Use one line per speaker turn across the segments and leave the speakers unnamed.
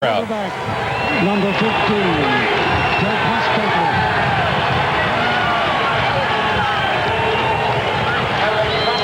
Quarterback, number 15, Jeff Hostetler.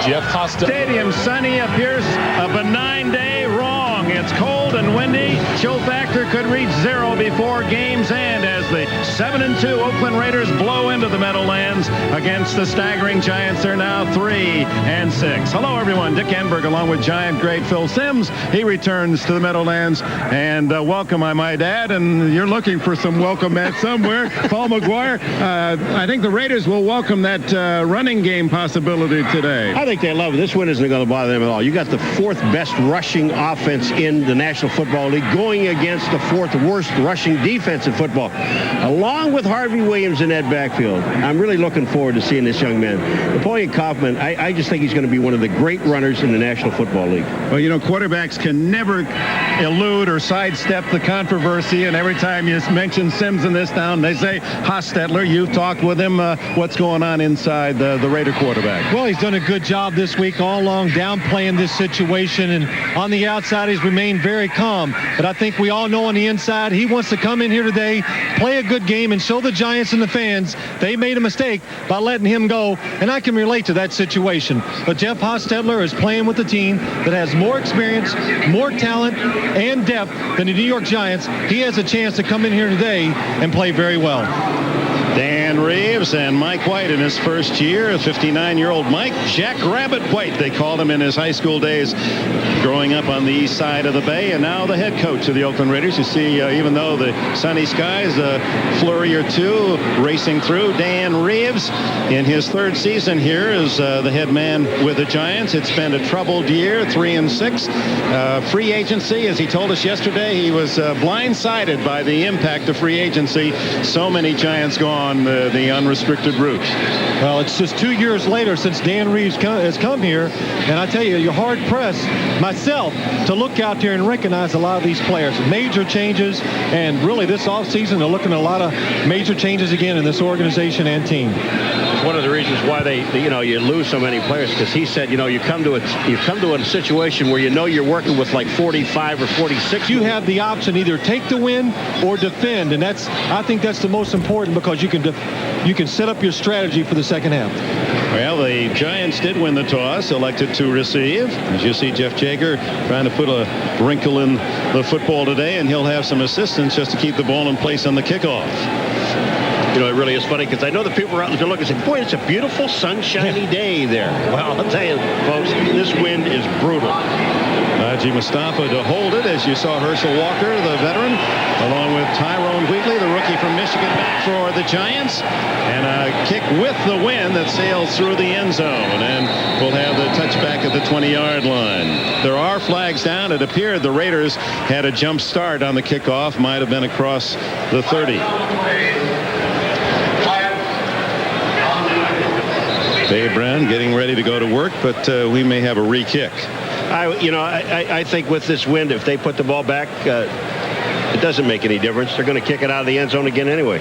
Jeff Hostetler.
Stadium sunny appears a benign day. Wrong. It's cold and windy. Chill factor could reach 0 before game's end as the 7-2 Oakland Raiders blow into the Meadowlands against the staggering Giants. They're now 3-6. Hello, everyone. Dick Enberg along with Giant great Phil Simms. He returns to the Meadowlands, and welcome, I might add. And you're looking for some welcome at somewhere. Paul McGuire, I think the Raiders will welcome that running game possibility today.
I think they love it. This win isn't going to bother them at all. You got the 4th best rushing offense in the National Football League going against the 4th worst rushing defense in football, along with Harvey Williams in that backfield. I'm really looking forward to seeing this young man. Napoleon Kaufman, I just think he's going to be one of the great runners in the National Football League.
Well, you know, quarterbacks can never elude or sidestep the controversy, and every time you mention Simms in this town, they say Hostetler. You've talked with him. What's going on inside the Raider quarterback?
Well, he's done a good job this week all along downplaying this situation, and on the outside he's remained very calm. But I think we all know on the inside he wants to come in here today, play a good game, and show the Giants and the fans they made a mistake by letting him go, and I can relate to that situation. But Jeff Hostetler is playing with a team that has more experience, more talent, and depth than the New York Giants. He has a chance to come in here today and play very well.
Dan Reeves and Mike White in his first year. 59-year-old Mike, Jack Rabbit White, they called him in his high school days, growing up on the east side of the Bay, and now the head coach of the Oakland Raiders. You see, even though the sunny skies, a flurry or two racing through. Dan Reeves, in his 3rd season here, is the head man with the Giants. It's been a troubled year, 3-6. Free agency, as he told us yesterday, he was blindsided by the impact of free agency. So many Giants go on the unrestricted route.
Well, it's just 2 years later since Dan Reeves has come here, and I tell you, you're hard-pressed myself to look out there and recognize a lot of these players. Major changes, and really this offseason they're looking at a lot of major changes again in this organization and team.
It's one of the reasons why you lose so many players, because he said, you come to a situation where you're working with like 45 or 46.
You have the option either take the win or defend, and I think that's the most important, because you can set up your strategy for the second half.
Well, the Giants did win the toss, elected to receive. As you see, Jeff Jager trying to put a wrinkle in the football today, and he'll have some assistance just to keep the ball in place on the kickoff.
You know, it really is funny, because I know the people are out there looking and say, boy, it's a beautiful sunshiny day there. Well, I'll tell you, folks, this wind is brutal.
Najee Mustafa to hold it, as you saw Herschel Walker, the veteran, along with Tyrone Wheatley, the rookie from Michigan, back for the Giants. And a kick with the wind that sails through the end zone. And we'll have the touchback at the 20-yard line. There are flags down. It appeared the Raiders had a jump start on the kickoff. Might have been across the 30. Dave Brown getting ready to go to work, but we may have a re-kick.
I think with this wind, if they put the ball back, it doesn't make any difference. They're going to kick it out of the end zone again anyway.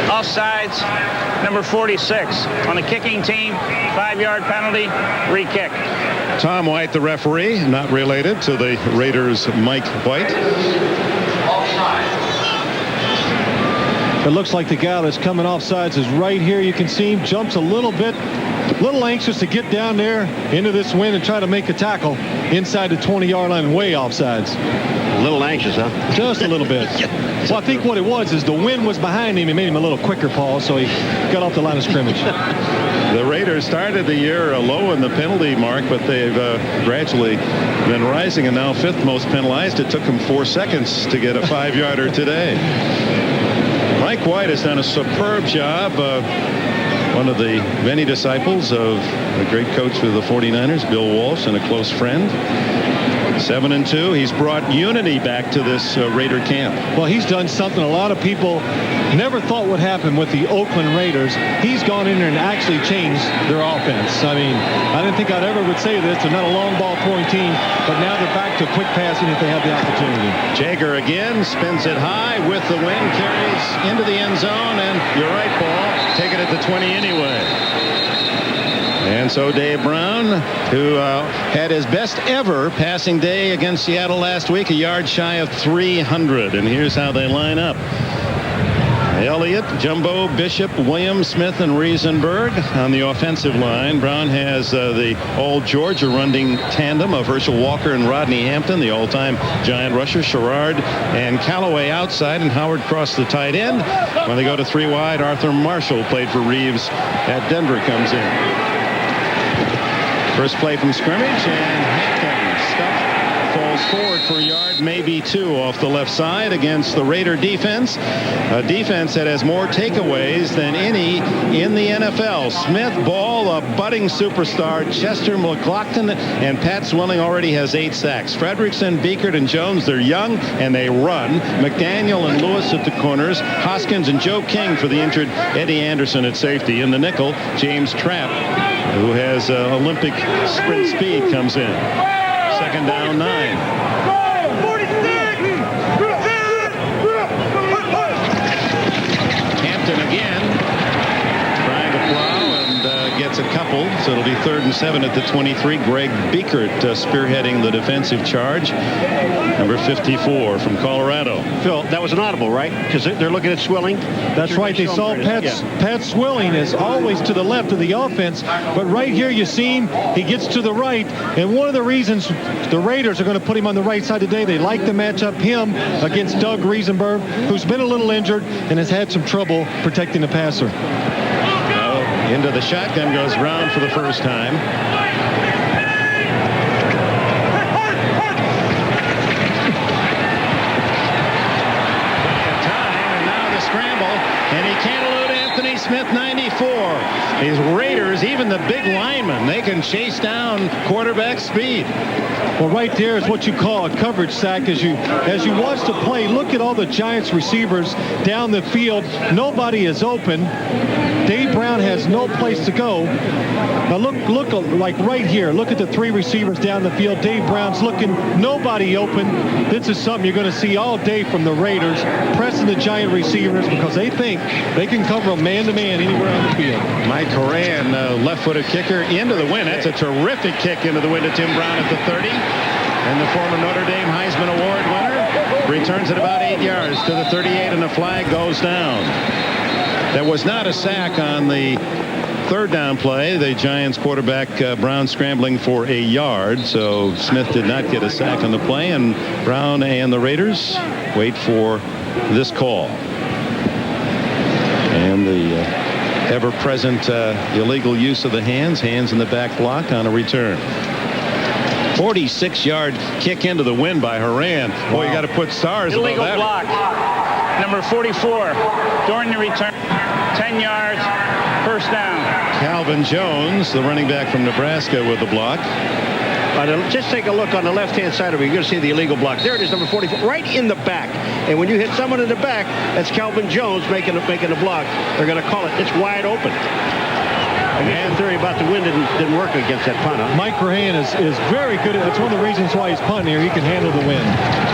Offsides, number 46 on the kicking team. 5-yard penalty, re-kick.
Tom White, the referee, not related to the Raiders' Mike White.
It looks like the guy that's coming off sides is right here. You can see him jumps a little anxious to get down there into this wind and try to make a tackle inside the 20-yard line, way off sides.
A little anxious, huh?
Just a little bit. Well, I think what it was is the wind was behind him. It made him a little quicker, Paul, so he got off the line of scrimmage.
The Raiders started the year low in the penalty mark, but they've gradually been rising, and now 5th most penalized. It took them 4 seconds to get a 5-yarder today. Mike White has done a superb job. One of the many disciples of a great coach for the 49ers, Bill Walsh, and a close friend. 7-2. He's brought unity back to this Raider camp.
Well, he's done something a lot of people never thought would happen with the Oakland Raiders. He's gone in there and actually changed their offense. I mean, I didn't think I ever would say this. They're not a long ball throwing team, but now they're back to quick passing if they have the opportunity.
Jager again spins it high with the wind, carries into the end zone, and you're right, Paul, taking it to 20 anyway. And so Dave Brown, who had his best ever passing day against Seattle last week, a yard shy of 300. And here's how they line up. Elliott, Jumbo, Bishop, Williams, Smith, and Riesenberg on the offensive line. Brown has the old Georgia running tandem of Herschel Walker and Rodney Hampton, the all-time Giant rusher, Sherrard and Callaway outside, and Howard Cross the tight end. When they go to 3 wide, Arthur Marshall, played for Reeves at Denver, comes in. First play from scrimmage, and Hampton stuffed, falls forward for a yard, maybe 2 off the left side against the Raider defense. A defense that has more takeaways than any in the NFL. Smith, Ball, a budding superstar, Chester McLaughlin, and Pat Swilling already has 8 sacks. Fredrickson, Beekert, and Jones, they're young and they run. McDaniel and Lewis at the corners. Hoskins and Joe King for the injured Eddie Anderson at safety. In the nickel, James Trapp, who has Olympic sprint speed, comes in. Second down, 9. Hampton again trying to plow and gets a couple, so it'll be 3rd and 7 at the 23. Greg Beekert spearheading the defensive charge. Number 54 from Colorado.
Phil, that was an audible, right? Because they're looking at Swilling.
That's right. They saw Pat Swilling is always to the left of the offense, but right here you see him. He gets to the right, and one of the reasons the Raiders are going to put him on the right side today, they like to match up him against Doug Riesenberg, who's been a little injured and has had some trouble protecting the passer.
Into the shotgun goes Brown for the first time. And he can't elude Anthony Smith, 94. These Raiders, even the big linemen, they can chase down quarterback speed.
Well, right there is what you call a coverage sack. As you watch the play, look at all the Giants receivers down the field. Nobody is open. Dave Brown has no place to go. Now look like right here. Look at the 3 receivers down the field. Dave Brown's looking, nobody open. This is something you're going to see all day from the Raiders, pressing the Giant receivers because they think they can cover them man-to-man anywhere on the field.
Mike Horan, left-footed kicker into the wind. That's a terrific kick into the wind to Tim Brown at the 30. And the former Notre Dame Heisman Award winner returns it about 8 yards to the 38, and the flag goes down. There was not a sack on the 3rd down play. The Giants quarterback Brown scrambling for a yard, so Smith did not get a sack on the play, and Brown and the Raiders wait for this call. And the ever-present illegal use of the hands in the back block on a return. 46-yard kick into the wind by Horan. Boy, you got to put stars above that.
Illegal block. Number 44 during the return. 10 yards, first down.
Calvin Jones, the running back from Nebraska, with the block.
Just take a look on the left-hand side of it. You're going to see the illegal block. There it is, number 44, right in the back. And when you hit someone in the back, that's Calvin Jones making a block. They're going to call it. It's wide open. Again, the theory about the wind didn't work against that punt, huh?
Mike Strahan is very good. That's one of the reasons why he's punting here. He can handle the wind.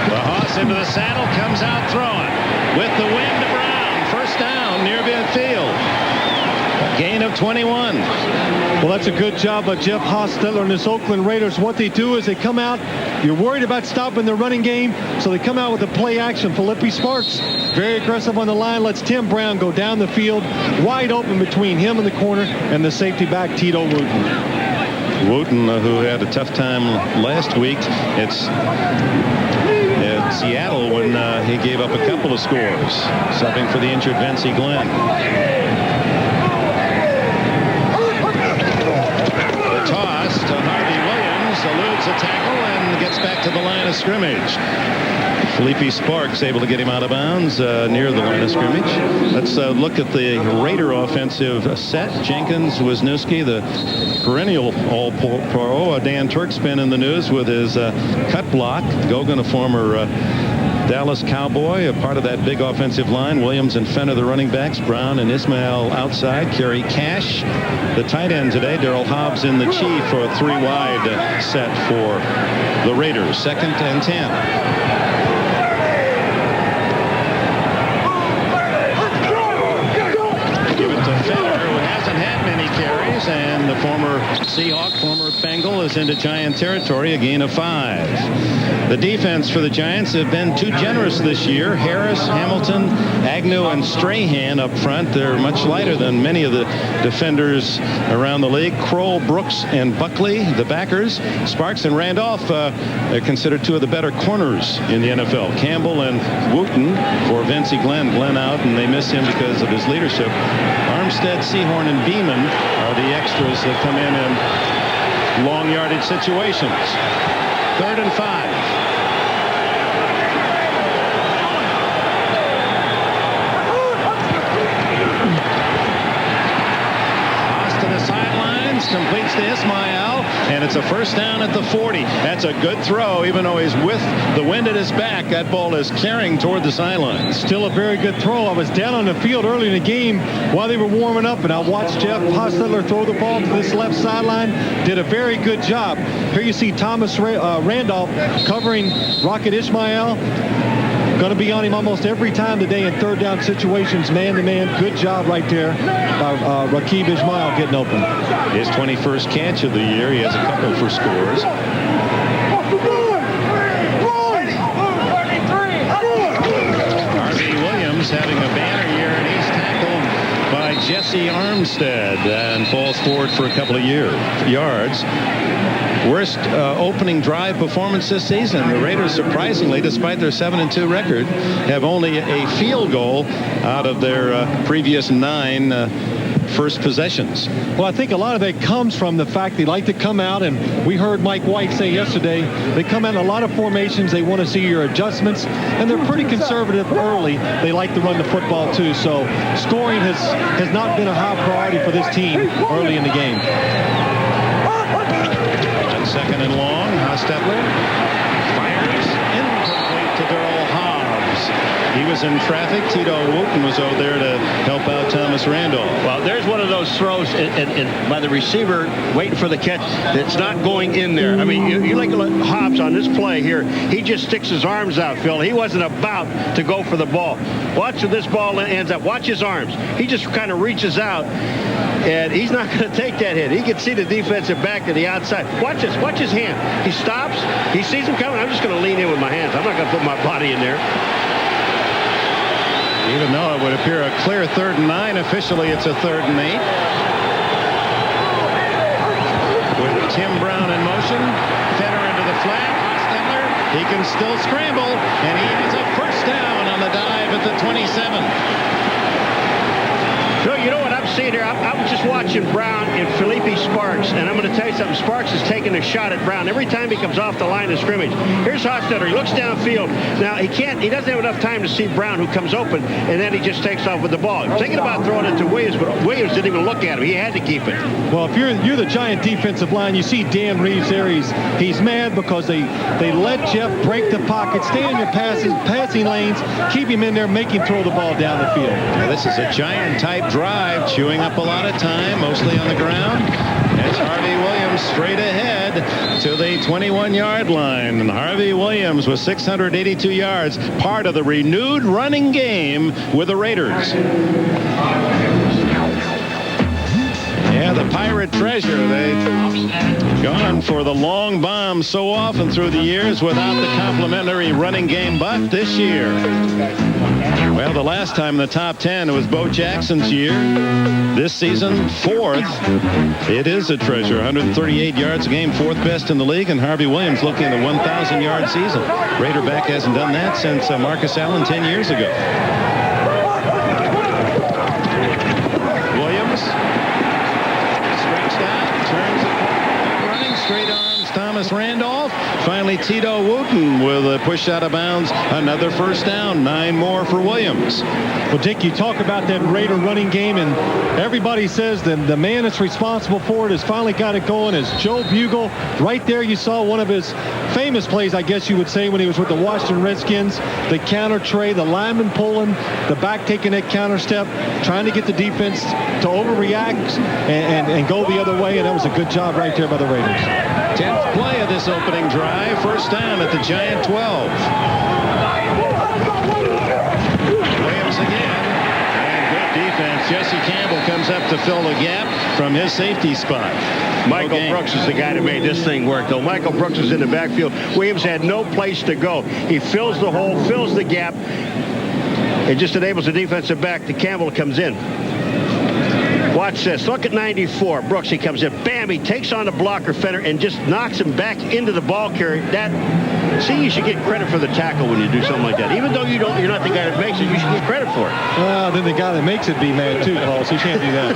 The Hoss into the saddle, comes out throwing. With the wind to Brown. First down near midfield. Gain of 21.
Well, that's a good job by Jeff Hostetler and this Oakland Raiders. What they do is they come out. You're worried about stopping the running game, so they come out with a play action. Philippi Sparks, very aggressive on the line, lets Tim Brown go down the field, wide open between him and the corner and the safety back, Tito Wooten.
Wooten, who had a tough time last week. It's at Seattle when he gave up a couple of scores, subbing for the injured Vincey Glenn. Toss to Harvey Williams, eludes a tackle and gets back to the line of scrimmage. Philippi Sparks able to get him out of bounds near the line of scrimmage. Let's look at the Raider offensive set. Jenkins, Wisniewski, the perennial All-Pro. Dan Turk's been in the news with his cut block. Gogan, a former Dallas Cowboy, a part of that big offensive line. Williams and Fenner, the running backs. Brown and Ismail outside. Kerry Cash, the tight end today. Darrell Hobbs in the chief for a 3-wide set for the Raiders. 2nd and 10. Give it to Fenner, who hasn't had many carries, and the former Seahawk, former Bengal, is into Giant territory, a gain of 5. The defense for the Giants have been too generous this year. Harris, Hamilton, Agnew, and Strahan up front. They're much lighter than many of the defenders around the league. Kroll, Brooks, and Buckley, the backers. Sparks and Randolph are considered two of the better corners in the NFL. Campbell and Wooten for Vincey Glenn. Glenn out, and they miss him because of his leadership. Armstead, Sehorn, and Beeman are the extras that come in long yardage situations. 3rd and 5. Toss to the sidelines, completes to Ismail, and it's a first down at the 40. That's a good throw, even though he's with the wind at his back. That ball is carrying toward the sidelines.
Still a very good throw. I was down on the field early in the game while they were warming up, and I watched Jeff Hostetler throw the ball to this left sideline. Did a very good job. Here you see Thomas Randolph covering Rocket Ismail. Going to be on him almost every time today in 3rd down situations, man-to-man. Good job right there by Rakib Ismail getting open.
His 21st catch of the year. He has a couple for scores. Harvey Williams having a banner year, and he's tackled by Jesse Armstead and falls forward for a couple of yards. Worst opening drive performance this season. The Raiders, surprisingly, despite their 7-2 record, have only a field goal out of their previous 9 first possessions.
Well, I think a lot of that comes from the fact they like to come out, and we heard Mike White say yesterday, they come out in a lot of formations. They want to see your adjustments, and they're pretty conservative early. They like to run the football too, so scoring has not been a high priority for this team early in the game.
2nd and long. Hostetler fires incomplete to Darrell Hobbs. He was in traffic. Tito Wooten was over there to help out Thomas Randolph.
Well, there's one of those throws by the receiver waiting for the catch that's not going in there. I mean, you look at Hobbs on this play here. He just sticks his arms out, Phil. He wasn't about to go for the ball. Watch where this ball ends up. Watch his arms. He just kind of reaches out, and he's not going to take that hit. He can see the defensive back to the outside. Watch this. Watch his hand. He stops. He sees him coming. I'm just going to lean in with my hands. I'm not going to put my body in there.
Even though it would appear a clear 3rd and 9, officially it's a 3rd and 8. With Tim Brown in motion, Feder into the flat. Hostetler, he can still scramble, and he has a first down on the dive at the 27.
So you know what I'm seeing here? I'm just watching Brown and Felipe Sparks, and I'm going to tell you something. Sparks is taking a shot at Brown every time he comes off the line of scrimmage. Here's Hostetler. He looks downfield. Now, he doesn't have enough time to see Brown, who comes open, and then he just takes off with the ball. Thinking about throwing it to Williams, but Williams didn't even look at him. He had to keep it.
Well, if you're the Giant defensive line, you see Dan Reeves there. He's mad because they let Jeff break the pocket, stay in your passing lanes, keep him in there, make him throw the ball down the field.
Now, this is a Giant-type drive, chewing up a lot of time, mostly on the ground. It's Harvey Williams straight ahead to the 21-yard line. And Harvey Williams with 682 yards, part of the renewed running game with the Raiders. Yeah, the Pirate treasure. They've gone for the long bomb so often through the years without the complimentary running game, but this year, well, the last time in the top 10 it was Bo Jackson's year. This season, 4th. It is a treasure. 138 yards a game, 4th best in the league, and Harvey Williams looking at a 1,000-yard season. Raiderback hasn't done that since Marcus Allen 10 years ago. Williams stretched out, turns it, running straight arms Thomas Randolph. Finally, Tito Wooten with a push out of bounds. Another first down. 9 more for Williams.
Well, Dick, you talk about that Raider running game, and everybody says that the man that's responsible for it has finally got it going is Joe Bugle. Right there, you saw one of his famous plays, I guess you would say, when he was with the Washington Redskins. The counter tray, the lineman pulling, the back taking that counter step, trying to get the defense to overreact and go the other way, and that was a good job right there by the Raiders.
10th play of this opening drive. First down at the Giant 12. Williams again. And good defense. Jesse Campbell comes up to fill the gap from his safety spot.
Michael Brooks is the guy that made this thing work, though. Michael Brooks was in the backfield. Williams had no place to go. He fills the hole, fills the gap. It just enables the defensive back. The Campbell comes in. Watch this. Look at 94. Brooks, he comes in. Bam, he takes on the blocker Fenner and just knocks him back into the ball carrier. See, you should get credit for the tackle when you do something like that. Even though you're not the guy that makes it, you should get credit for it.
Well, then the guy that makes it be mad too, Paul, so you can't do that.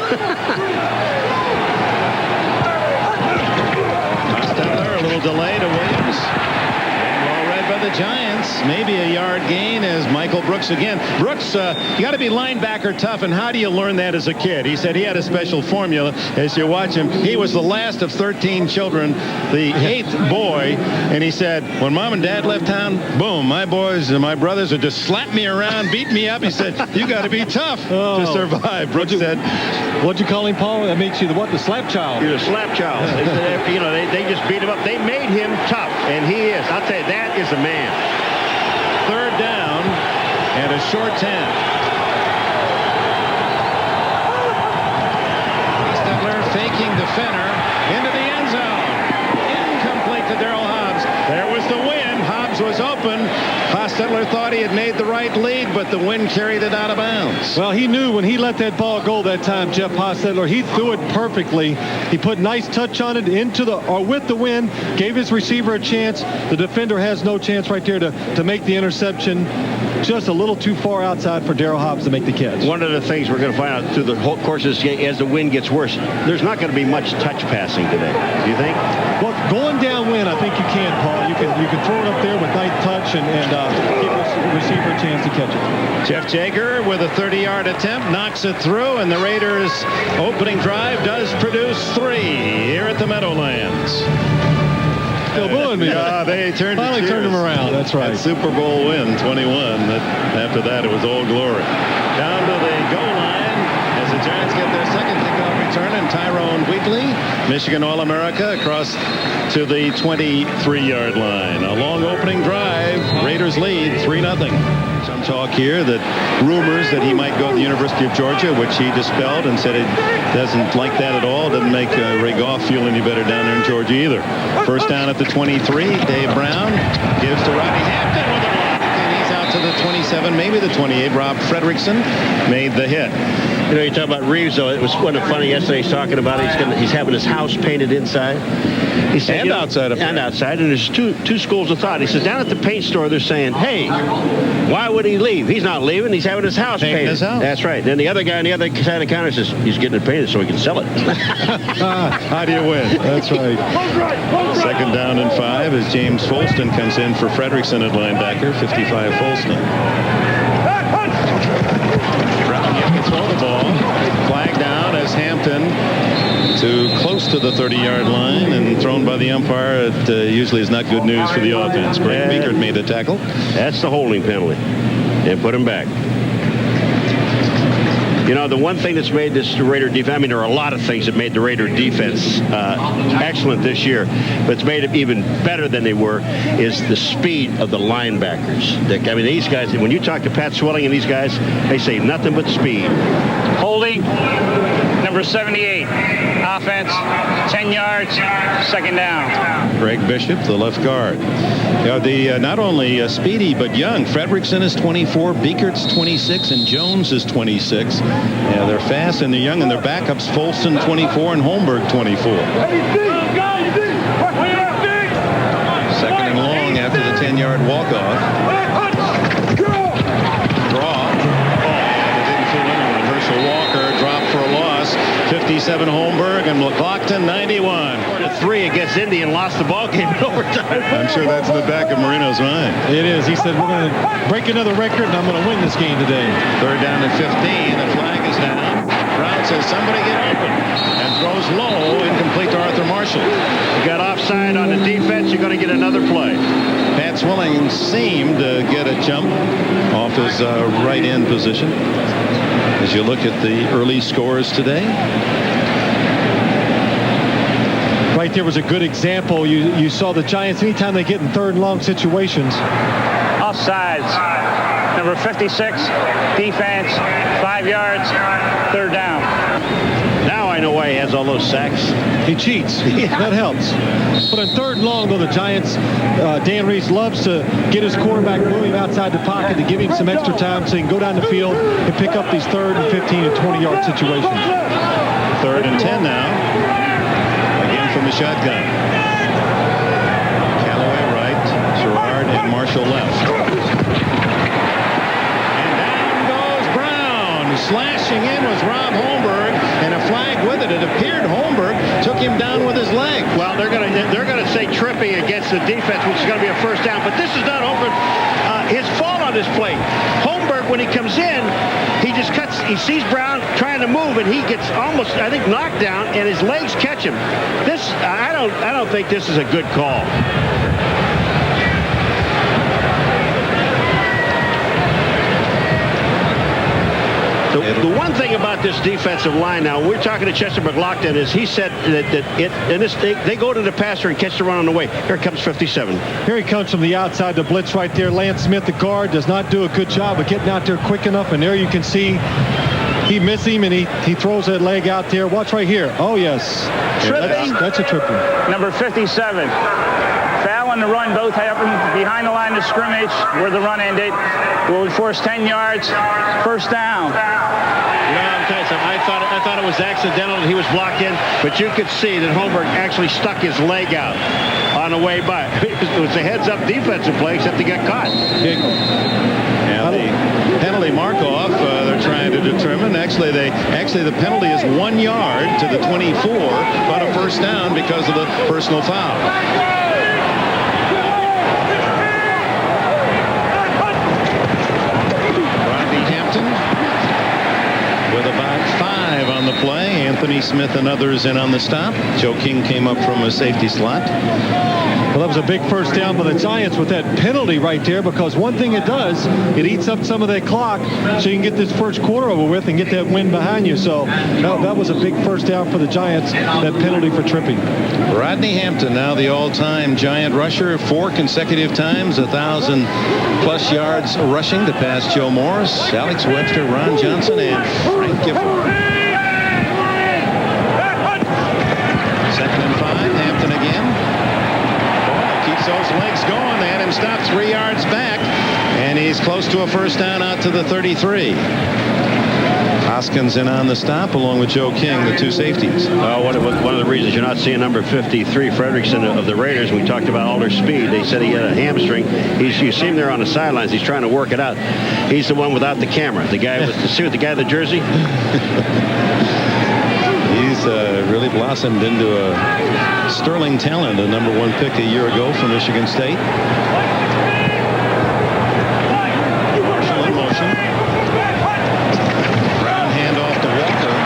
Hostetler, a little delay to Williams. Well read by the Giants. Maybe a yard gain as Michael Brooks again. Brooks, you got to be linebacker tough, and how do you learn that as a kid? He said he had a special formula. As you watch him, he was the last of 13 children, the 8th boy, and he said, when mom and dad left town, boom, my boys and my brothers would just slap me around, beat me up. He said, you got to be tough to survive. Brooks said.
What'd you call him, Paul? That makes you the slap child.
You're a slap child. They just beat him up. They made him tough, and he is. I'll tell you, that is a man.
3rd down and a short 10. Hostetler faking the Fenner into the end zone. Incomplete to Darrell Hobbs. There was the wind. Hobbs was open. Hostetler thought he had made the right lead, but the wind carried it out of bounds.
Well, he knew when he let that ball go that time, Jeff Hostetler, he threw it perfectly. He put nice touch on it with the wind, gave his receiver a chance. The defender has no chance right there to make the interception. Just a little too far outside for Darrell Hobbs to make the catch.
One of the things we're going to find out through the whole course of this game, as the wind gets worse, there's not going to be much touch passing today. Do you think?
Well, going downwind, I think you can, Paul. You can throw it up there with nice touch and give the receiver a chance to catch it.
Jeff Jaeger with a 30-yard attempt knocks it through, and the Raiders' opening drive does produce 3 here at the Meadowlands.
Still booing me.
They
finally turned him around. That's right.
That Super Bowl win, 21. After that, it was all glory. Down to the goal line as the Giants get their second kickoff return, and Tyrone Wheatley, Michigan All-America, across to the 23-yard line. A long opening drive. Raiders lead 3-0. Some talk here that rumors that he might go to the University of Georgia, which he dispelled and said he doesn't like that at all. Doesn't make Ray Goff feel any better down there in Georgia either. First down at the 23. Dave Brown gives to Rodney Hampton with a block, and he's out to the 27, maybe the 28. Rob Fredrickson made the hit.
You know, you talk about Reeves, though. It was kind of funny yesterday. He's talking about he's having his house painted inside. He said,
and outside of
and outside. And there's two schools of thought. He says down at the paint store they're saying, hey, why would he leave? He's not leaving. He's having his house painted.
His house.
That's right. Then the other guy on the other side of the counter says he's getting it painted so he can sell it.
How do you win?
That's right.
Second down and 5 as James Folston comes in for Fredrickson at linebacker. 55 Folston. Brown yet to throw the ball. Flag down as Hampton too close to the 30-yard line and thrown by the umpire. It usually is not good news for the offense. Greg Biekert made the tackle.
That's the holding penalty. They put him back. You know, the one thing that's made this Raider defense, I mean, there are a lot of things that made the Raider defense excellent this year, but it's made it even better than they were, is the speed of the linebackers. I mean, these guys, when you talk to Pat Swelling and these guys, they say nothing but speed.
Holding, number 78. Offense, 10 yards, second down.
Greg Bishop, the left guard. You know, not only speedy but young. Fredrickson is 24, Biekert's 26, and Jones is 26. Yeah, they're fast and they're young, and their backups Folston 24 and Holmberg 24. Second and long after the 10-yard walk-off. Draw. It didn't fool anyone. Herschel Walker dropped for a loss. 57 Holmberg and McLaughlin 91.
3 against Indy and lost the ball game in overtime.
I'm sure that's in the back of Marino's mind.
It is. He said, we're going to break another record and I'm going to win this game today.
Third down and 15. The flag is down. Brown says somebody get open and throws low, incomplete to Arthur Marshall.
You got offside on the defense, you're going to get another play.
Pat Swilling seemed to get a jump off his right end position. As you look at the early scores today.
Right there was a good example. You saw the Giants, anytime they get in third and long situations,
Offsides. Number 56, defense, 5 yards, third down.
Now I know why he has all those sacks.
He cheats. That helps. But on third and long, though, the Giants, Dan Reeves loves to get his quarterback moving outside the pocket to give him some extra time so he can go down the field and pick up these 3rd and 15 and 20-yard situations.
3rd and 10 now. Again from the shotgun. Callaway right, Gerard and Marshall left. And down goes Brown. Slashing in was Rob Holmberg, and a flag with it. It appeared Holmberg took him down with his leg.
Well, they're gonna say tripping against the defense, which is going to be a first down. But this is not Holmberg. His fault on this play. Holmberg, when he comes in, he just cuts. He sees Brown trying to move, and he gets almost, I think, knocked down, and his legs catch him. This, I don't think this is a good call. The one thing about this defensive line now, we're talking to Chester McLaughlin, is he said that they go to the passer and catch the run on the way. Here comes 57.
Here he comes from the outside, the blitz right there. Lance Smith, the guard, does not do a good job of getting out there quick enough, and there you can see he missed him, and he throws that leg out there. Watch right here. Oh, yes.
Tripping.
That's a tripping.
Number 57. Foul on the run. Both happened behind the line of scrimmage where the run ended. Will force 10 yards. First down.
I'm telling you something. I thought it was accidental that he was blocked in, but you could see that Holmberg actually stuck his leg out on the way by. It was a heads-up defensive play, except he got caught.
And the penalty mark-off, they're trying to determine. Actually, the penalty is 1 yard to the 24, but a first down because of the personal foul. With about 5 on the play. Anthony Smith and others in on the stop. Joe King came up from a safety slot.
Well, that was a big first down by the Giants with that penalty right there, because one thing it does, it eats up some of that clock so you can get this first quarter over with and get that win behind you. So that was a big first down for the Giants, that penalty for tripping.
Rodney Hampton, now the all-time Giant rusher, 4 consecutive times, 1,000+ yards rushing to pass Joe Morris, Alex Webster, Ron Johnson, and Frank Gifford. 2nd and 5, Hampton again. Keeps those legs going. They had him stop 3 yards back, and he's close to a first down out to the 33. Hoskins in on the stop along with Joe King, the 2 safeties.
One of the reasons you're not seeing number 53, Fredrickson of the Raiders, we talked about all their speed. They said he had a hamstring. You see him there on the sidelines. He's trying to work it out. He's the one without the camera. The guy with the guy with the jersey.
He's really blossomed into a sterling talent, a number 1 pick a year ago from Michigan State. Marshall in motion. Brown handoff to Walker,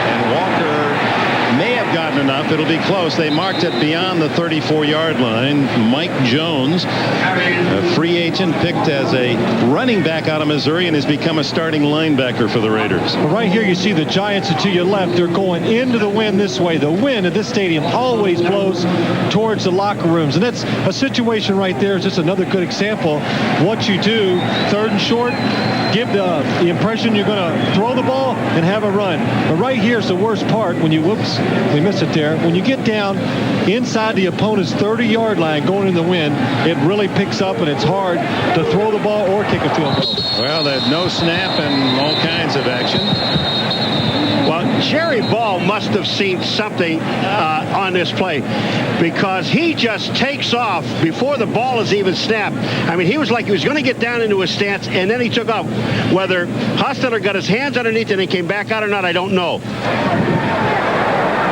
and Walker may have gotten enough. It'll be close. They marked it beyond the 34-yard line. Mike Jones, a free agent picked as a running back out of Missouri, and has become a starting linebacker for the Raiders.
Well, right here you see the Giants to your left. They're going into the wind this way. The wind at this stadium always blows towards the locker rooms, and that's a situation right there. Is just another good example. What you do, 3rd and short, give the impression you're going to throw the ball and have a run. But right here's the worst part when you, whoops, we missed it there. When you get down inside the opponent's 30-yard line going in the wind, it really picks up, and it's hard to throw the ball or kick a field goal.
Well, that no snap and all kinds of action.
Well, Jerry Ball must have seen something on this play, because he just takes off before the ball is even snapped. I mean, he was like he was going to get down into his stance, and then he took off. Whether Hostetler got his hands underneath and he came back out or not, I don't know.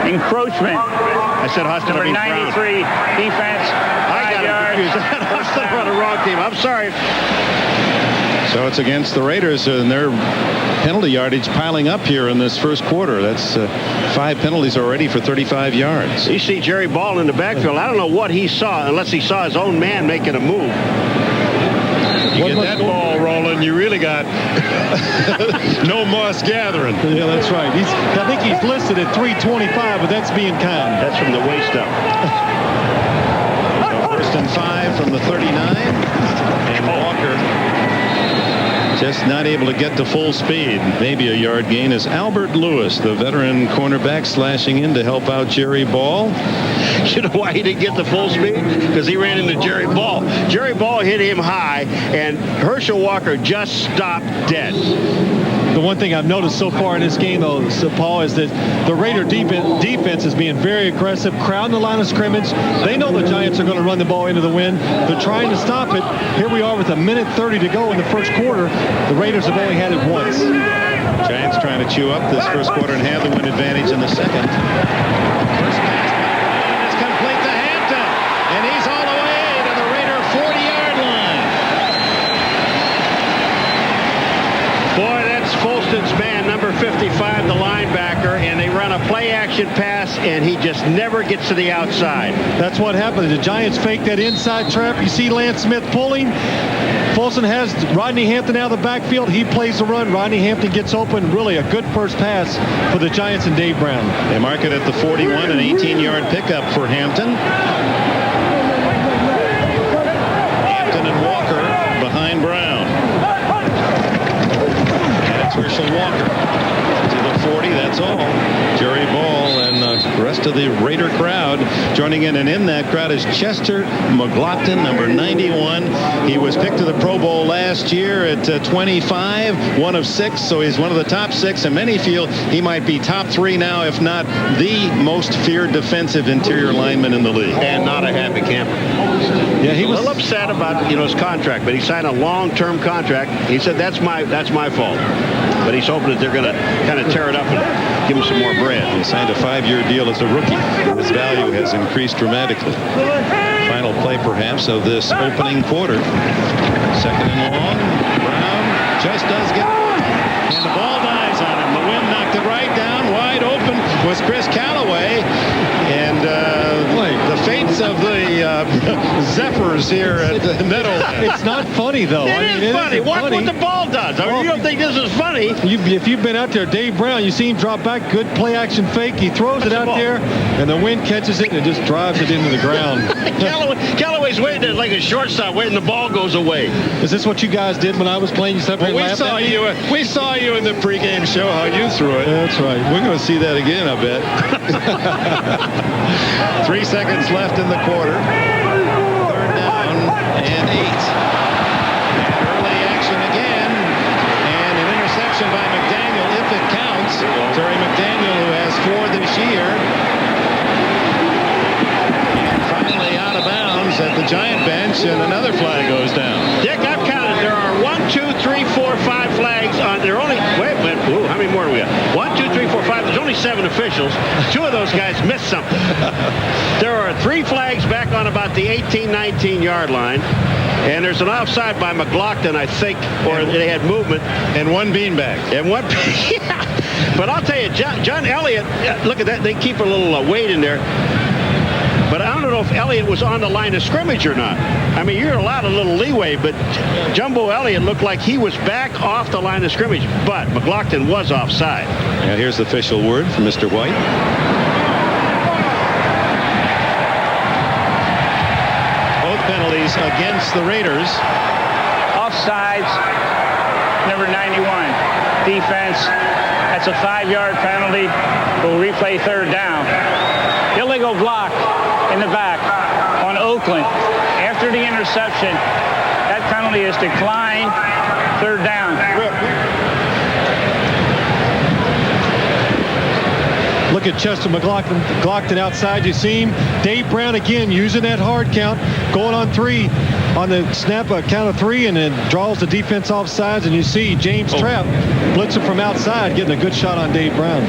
Encroachment.
I said Hostetler
Number
being
93, defense, 5 yards.
Hostetler on the wrong team. I'm sorry.
So it's against the Raiders, and their penalty yardage piling up here in this first quarter. That's 5 penalties already for 35 yards.
You see Jerry Ball in the backfield. I don't know what he saw, unless he saw his own man making a move.
You get that ball rolling, you really got no moss gathering.
Yeah, that's right. I think he's listed at 325, but that's being kind.
That's from the waist up.
So 1st and 5 from the 39. And Walker Just not able to get to full speed. Maybe a yard gain is Albert Lewis, the veteran cornerback, slashing in to help out Jerry Ball.
You know why he didn't get the full speed? Because he ran into Jerry Ball. Jerry Ball hit him high, and Herschel Walker just stopped dead.
The one thing I've noticed so far in this game, though, Paul, is that the Raider defense is being very aggressive, crowding the line of scrimmage. They know the Giants are going to run the ball into the wind. They're trying to stop it. Here we are with 1:30 to go in the first quarter. The Raiders have only had it once.
Giants trying to chew up this first quarter and have the win advantage in the second. First pass is complete to Hampton, and he's all the way to the Raider 40-yard line.
Boy, that's Folston's man, number 55, the linebacker, and they run a play-action pass, and he just never gets to the outside.
That's what happened. The Giants fake that inside trap. You see Lance Smith pulling. Folston has Rodney Hampton out of the backfield. He plays the run. Rodney Hampton gets open. Really a good first pass for the Giants and Dave Brown.
They mark it at the 41, an 18-yard pickup for Hampton. Hampton and Walker behind Brown. And it's Herschel Walker to the 40. That's all. Jerry Ball and the rest of the Raider crowd joining in. And in that crowd is Chester McLaughlin, number 91. He was picked to the Pro Bowl last year at 25, one of 6. So he's one of the top 6. And many feel he might be top 3 now, if not the most feared defensive interior lineman in the league.
And not a happy camper.
Yeah, he was
a little upset about his contract, but he signed a long-term contract. He said that's my fault. But he's hoping that they're going to kind of tear it up and give him some more bread.
He signed a 5-year deal as a rookie. His value has increased dramatically. Final play, perhaps, of this opening quarter. Second and long. Brown just does get it. And the ball dies on him. The wind knocked it right down. Wide open was Chris Callaway. And the fates of the Zephyrs here at the Meadowlands.
It's not funny, though.
It is funny. Watch what the ball does. You don't think this is funny?
If you've been out there, Dave Brown, you see him drop back, good play-action fake. He throws it out there, and the wind catches it, and it just drives it into the ground.
Callaway's waiting there like a shortstop, waiting the ball goes away.
Is this what you guys did when I was playing? You sat there and laughed at me?
We saw you in the pregame show how you threw it.
That's right.
We're going to see that again, I bet. 3 seconds left in the quarter. Third down and 8. And early action again. And an interception by McDaniel, if it counts. Terry McDaniel, who has 4 this year. And finally out of bounds at the Giant bench, and another flag goes down.
Dick, I've counted. There are 1, 2, 3, 4, 5 flags on. There are only. Wait a minute. Ooh, how many more do we have? 1, 2, 3, 4, 5. There's only 7 officials. 2 of those guys missed something. There are 3 flags back on about the 18, 19-yard line. And there's an offside by McLaughlin, I think, or they had movement.
And 1 beanbag.
And one. Yeah. But I'll tell you, John Elliott, look at that. They keep a little weight in there. But I don't know if Elliott was on the line of scrimmage or not. I mean, you're allowed a little leeway, but Jumbo Elliott looked like he was back off the line of scrimmage. But McLaughlin was offside.
Now here's the official word from Mr. White. Both penalties against the Raiders.
Offsides, number 91. Defense, that's a 5-yard penalty. We'll replay third down. Illegal block in the back on Oakland. After the interception, that penalty is declined. Third down.
Look at Chester McLaughlin outside. You see him. Dave Brown again using that hard count, going on 3 on the snap, count of 3, and then draws the defense off sides. And you see James Trapp blitzing from outside, getting a good shot on Dave Brown.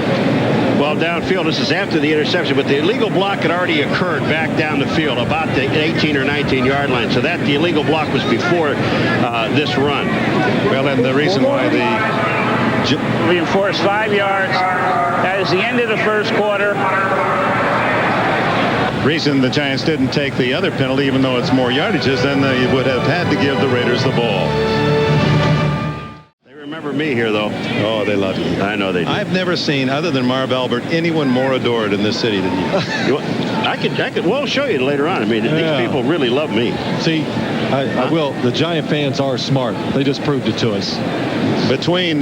Well, downfield, this is after the interception, but the illegal block had already occurred back down the field, about the 18 or 19-yard line. So the illegal block was before this run.
Well, and the reason why
we enforce 5 yards. That is the end of the first quarter.
Reason the Giants didn't take the other penalty, even though it's more yardages, then they would have had to give the Raiders the ball.
They remember me here, though.
Oh, they love you.
I know they do.
I've never seen, other than Marv Albert, anyone more adored in this city than you.
I could. We'll show you later on. I mean, these people really love me.
See, I will. The Giant fans are smart. They just proved it to us.
Between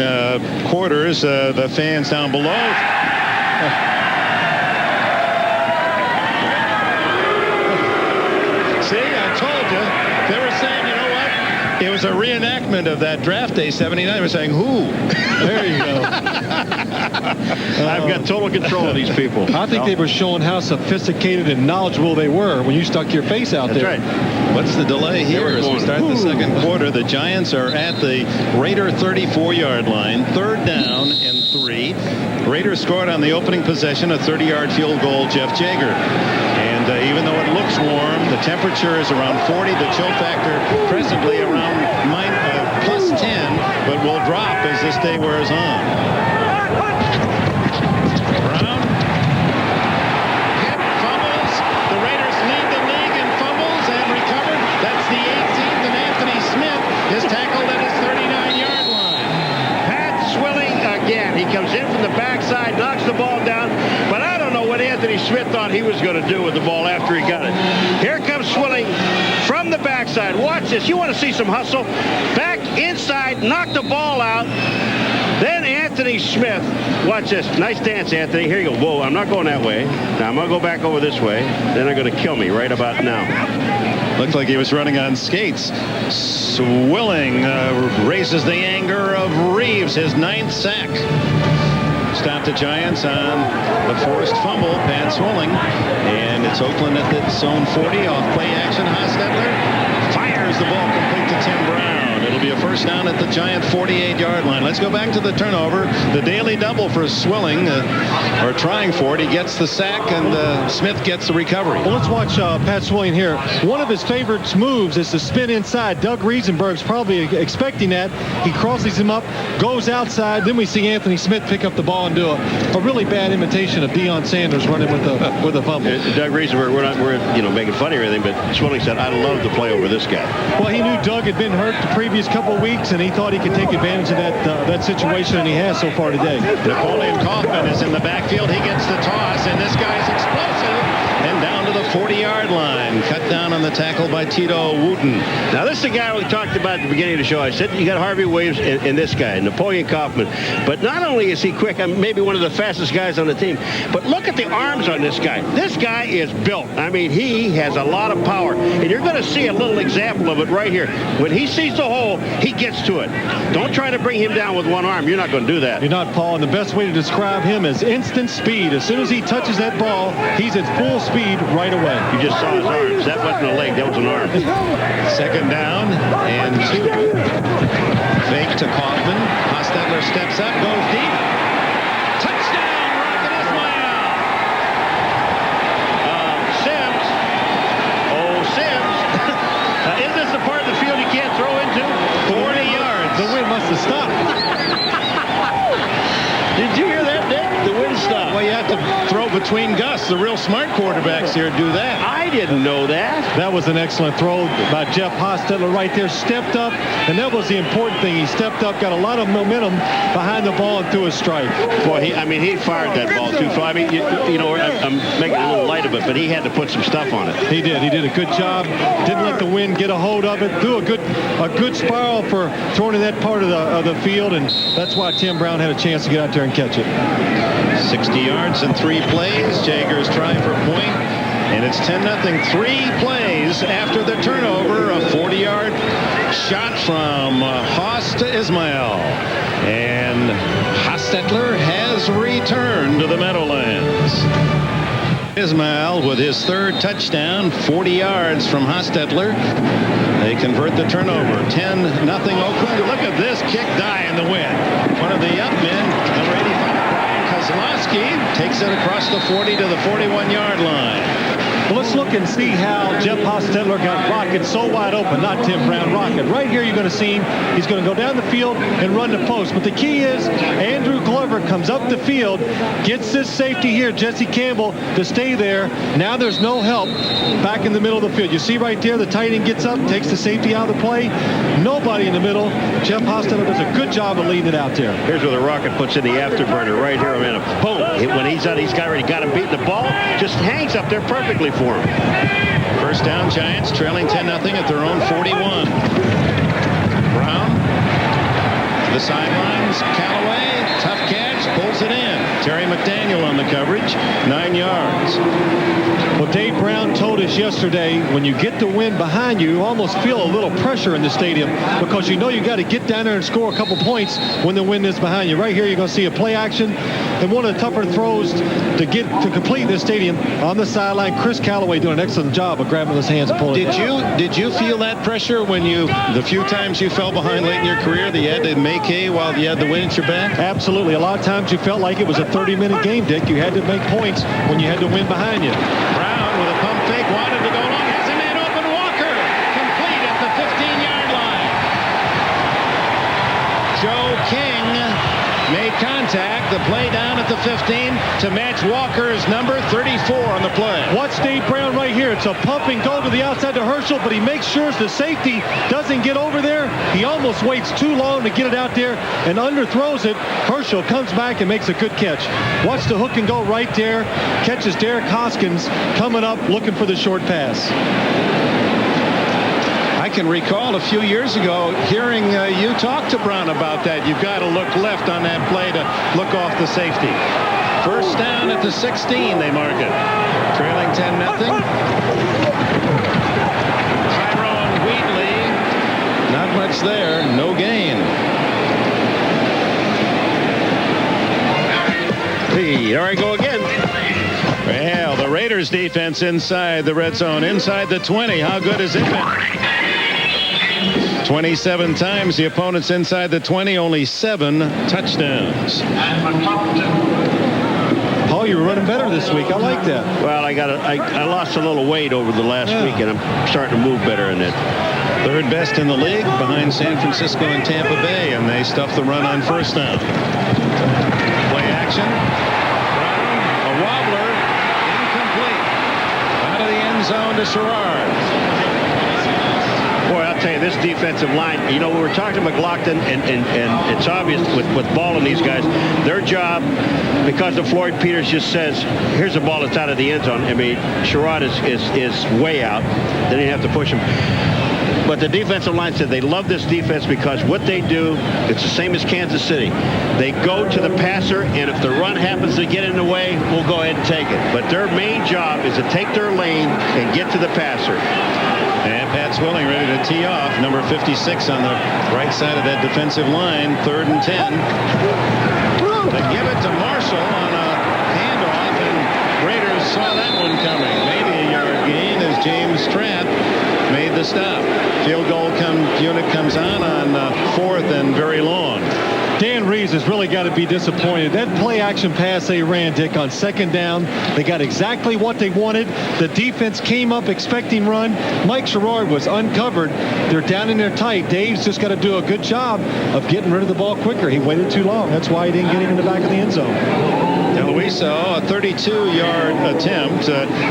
quarters, the fans down below. See, I told you. They were saying, you know what? It was a reenactment of that draft day, 79. They were saying, who?
There you go.
I've got total control of these people.
I think they were showing how sophisticated and knowledgeable they were when you stuck your face out there.
That's right.
What's the delay here as we start the second quarter? The Giants are at the Raider 34-yard line. 3rd down and 3. Raiders scored on the opening possession, a 30-yard field goal, Jeff Jaeger. And even though it looks warm, the temperature is around 40. The chill factor presently around plus 10, but will drop as this day wears on. Brown. Hit, fumbles. The Raiders lead the league in fumbles and recovered. That's the 18th, and Anthony Smith is tackled at his 39-yard line.
Pat Swilling again. He comes in from the backside, knocks the ball down, but I don't know what Anthony Smith thought he was going to do with the ball after he got it. Here comes Swilling from the backside. Watch this. You want to see some hustle? Back inside, knock the ball out. Then Anthony Smith. Watch this. Nice dance, Anthony. Here you go. Whoa, I'm not going that way. Now I'm going to go back over this way. Then they're going to kill me right about now.
Looked like he was running on skates. Swilling raises the anger of Reeves, his 9th sack. Stop the Giants on the forced fumble. Pat Swilling. And it's Oakland at its own 40 off play action. Hostetler fires the ball complete to Tim Brown. It'll be a first down at the Giant 48-yard line. Let's go back to the turnover. The daily double for Swilling, or trying for it. He gets the sack, and Smith gets the recovery.
Well, let's watch Pat Swilling here. One of his favorite moves is to spin inside. Doug Riesenberg's probably expecting that. He crosses him up, goes outside. Then we see Anthony Smith pick up the ball and do a really bad imitation of Deion Sanders running with a fumble.
Doug Riesenberg, we're making fun of anything, but Swilling said, "I'd love to play over this guy."
Well, he knew Doug had been hurt the previous couple of weeks, and he thought he could take advantage of that situation, and he has so far today.
Napoleon Kaufman is in the backfield. He gets the toss, and this guy's explosive. And down to the 40-yard line. Cut down on the tackle by Tito Wooten.
Now, this is the guy we talked about at the beginning of the show. I said you got Harvey Williams and this guy, Napoleon Kaufman. But not only is he quick, maybe one of the fastest guys on the team, but look at the arms on this guy. This guy is built. I mean, he has a lot of power. And you're going to see a little example of it right here. When he sees the hole, he gets to it. Don't try to bring him down with one arm. You're not going to do that.
You're not, Paul. And the best way to describe him is instant speed. As soon as he touches that ball, he's at full speed right away.
You just saw his arms. That wasn't a leg. That was an arm.
Second down and 2. Fake to Kaufman. Hostetler steps up, goes deep. Touchdown, Rocket Ismail.
Sims. Oh, Sims. Is this the part of the field you can't throw into?
40 yards.
The wind must have stopped.
Did you hear that, Dick? The wind stopped.
Well, you have to throw between gusts. The real smart quarterbacks here do that.
I didn't know that.
That was an excellent throw by Jeff Hostetler right there. Stepped up, and that was the important thing. He stepped up, got a lot of momentum behind the ball and threw a strike.
Boy, he fired that ball too far. I mean, you know, I'm making a little light of it, but he had to put some stuff on it.
He did. He did a good job. Didn't let the wind get a hold of it. Threw a good spiral for throwing in that part of the field, and that's why Tim Brown had a chance to get out there and catch it.
60 yards and 3 plays. Jaegers trying for point. And it's 10-0. 3 plays after the turnover. A 40-yard shot from Haas to Ismail. And Hostetler has returned to the Meadowlands. Ismail with his 3rd touchdown. 40 yards from Hostetler. They convert the turnover. 10-0 Oakland. Look at this kick die in the wind. One of the up men, number 85, Brian Kozlowski, takes it across the 40 to the 41-yard line.
Well, let's look and see how Jeff Hostetler got Rocket so wide open, not Tim Brown, Rocket. Right here, you're going to see him. He's going to go down the field and run the post. But the key is Andrew Glover comes up the field, gets this safety here, Jesse Campbell, to stay there. Now there's no help back in the middle of the field. You see right there, the tight end gets up, takes the safety out of the play. Nobody in the middle. Jeff Hostetler does a good job of leading it out there.
Here's where the Rocket puts in the afterburner right here. Man, boom. When he's out, he's already got him beating the ball. Just hangs up there perfectly for him.
First down, Giants trailing 10-0 at their own 41. Brown to the sidelines. Callaway, tough catch, pulls it in. Terry McDaniel on the coverage, 9 yards.
Well, Dave Brown told us yesterday, when you get the wind behind you, you almost feel a little pressure in the stadium because you know you got to get down there and score a couple points when the wind is behind you. Right here, you're going to see a play action and one of the tougher throws to complete this stadium on the sideline. Chris Callaway doing an excellent job of grabbing his hands and pulling it down.
Did you feel that pressure when the few times you fell behind late in your career that you had to make hay while you had the wind at your back?
Absolutely. A lot of times you felt like it was a 30-minute game, Dick. You had to make points when you had the wind behind you.
Brown with a pump fake, wanted to go long, has a man open, Walker, complete at the 15-yard line. Joe King made contact, the play down at the 15 to match Walker's number 34 on the play.
Watch Dave Brown right here. It's a pump and go to the outside to Herschel, but he makes sure the safety doesn't get over there. He almost waits too long to get it out there and underthrows it. Herschel comes back and makes a good catch. Watch the hook and go right there. Catches Derek Hoskins coming up looking for the short pass.
I can recall a few years ago hearing you talk to Brown about that. You've got to look left on that play to look off the safety. First down at the 16, they mark it. Trailing 10-0. Tyrone Wheatley, not much there, no gain.
There I go again.
Well, the Raiders defense inside the red zone, inside the 20. How good has it been? 27 times the opponents inside the 20, only 7 touchdowns.
Paul, you were running better this week. I like that.
Well, I lost a little weight over the last week, and I'm starting to move better in it.
Third best in the league behind San Francisco and Tampa Bay, and they stuff the run on first down. Play action. Brown, a wobbler, incomplete. Out of the end zone to Sherrard.
Boy, I'll tell you, this defensive line, you know, we were talking to McLaughlin, and it's obvious with balling these guys, their job, because of Floyd Peters just says, here's a ball that's out of the end zone. I mean, Sherrod is way out. Then you have to push him. But the defensive line said they love this defense because what they do, it's the same as Kansas City. They go to the passer, and if the run happens to get in the way, we'll go ahead and take it. But their main job is to take their lane and get to the passer.
And Pat Swilling ready to tee off. Number 56 on the right side of that defensive line. 3rd and 10. They give it to Marshall on a handoff, and Raiders saw that one coming. Maybe a yard gain as James Strath made the stop. Field goal unit comes on 4th and very long.
Dan Reeves has really got to be disappointed. That play action pass they ran, Dick, on 2nd down, they got exactly what they wanted. The defense came up expecting run. Mike Sherrard was uncovered. They're down in there tight. Dave's just got to do a good job of getting rid of the ball quicker. He waited too long. That's why he didn't get him in the back of the end zone.
Deluiso, a 32-yard attempt.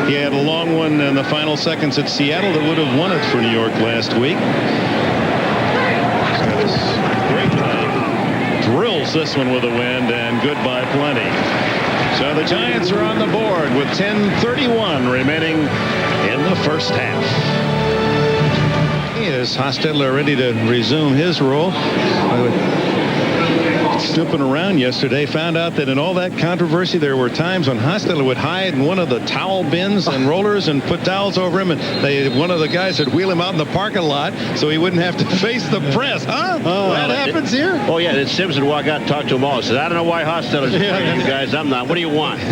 He had a long one in the final seconds at Seattle that would have won it for New York last week. Drills this one with a wind, and goodbye plenty. So the Giants are on the board with 10:31 remaining in the first half. Is Hostetler ready to resume his role? Snooping around yesterday, found out that in all that controversy, there were times when Hostetler would hide in one of the towel bins and rollers and put towels over him, and one of the guys would wheel him out in the parking lot so he wouldn't have to face the press. Huh? That happens here?
Oh, yeah. Then Sims would walk out and talk to them all. He says, I don't know why Hostetler's afraid of you guys. I'm not. What do you want?
I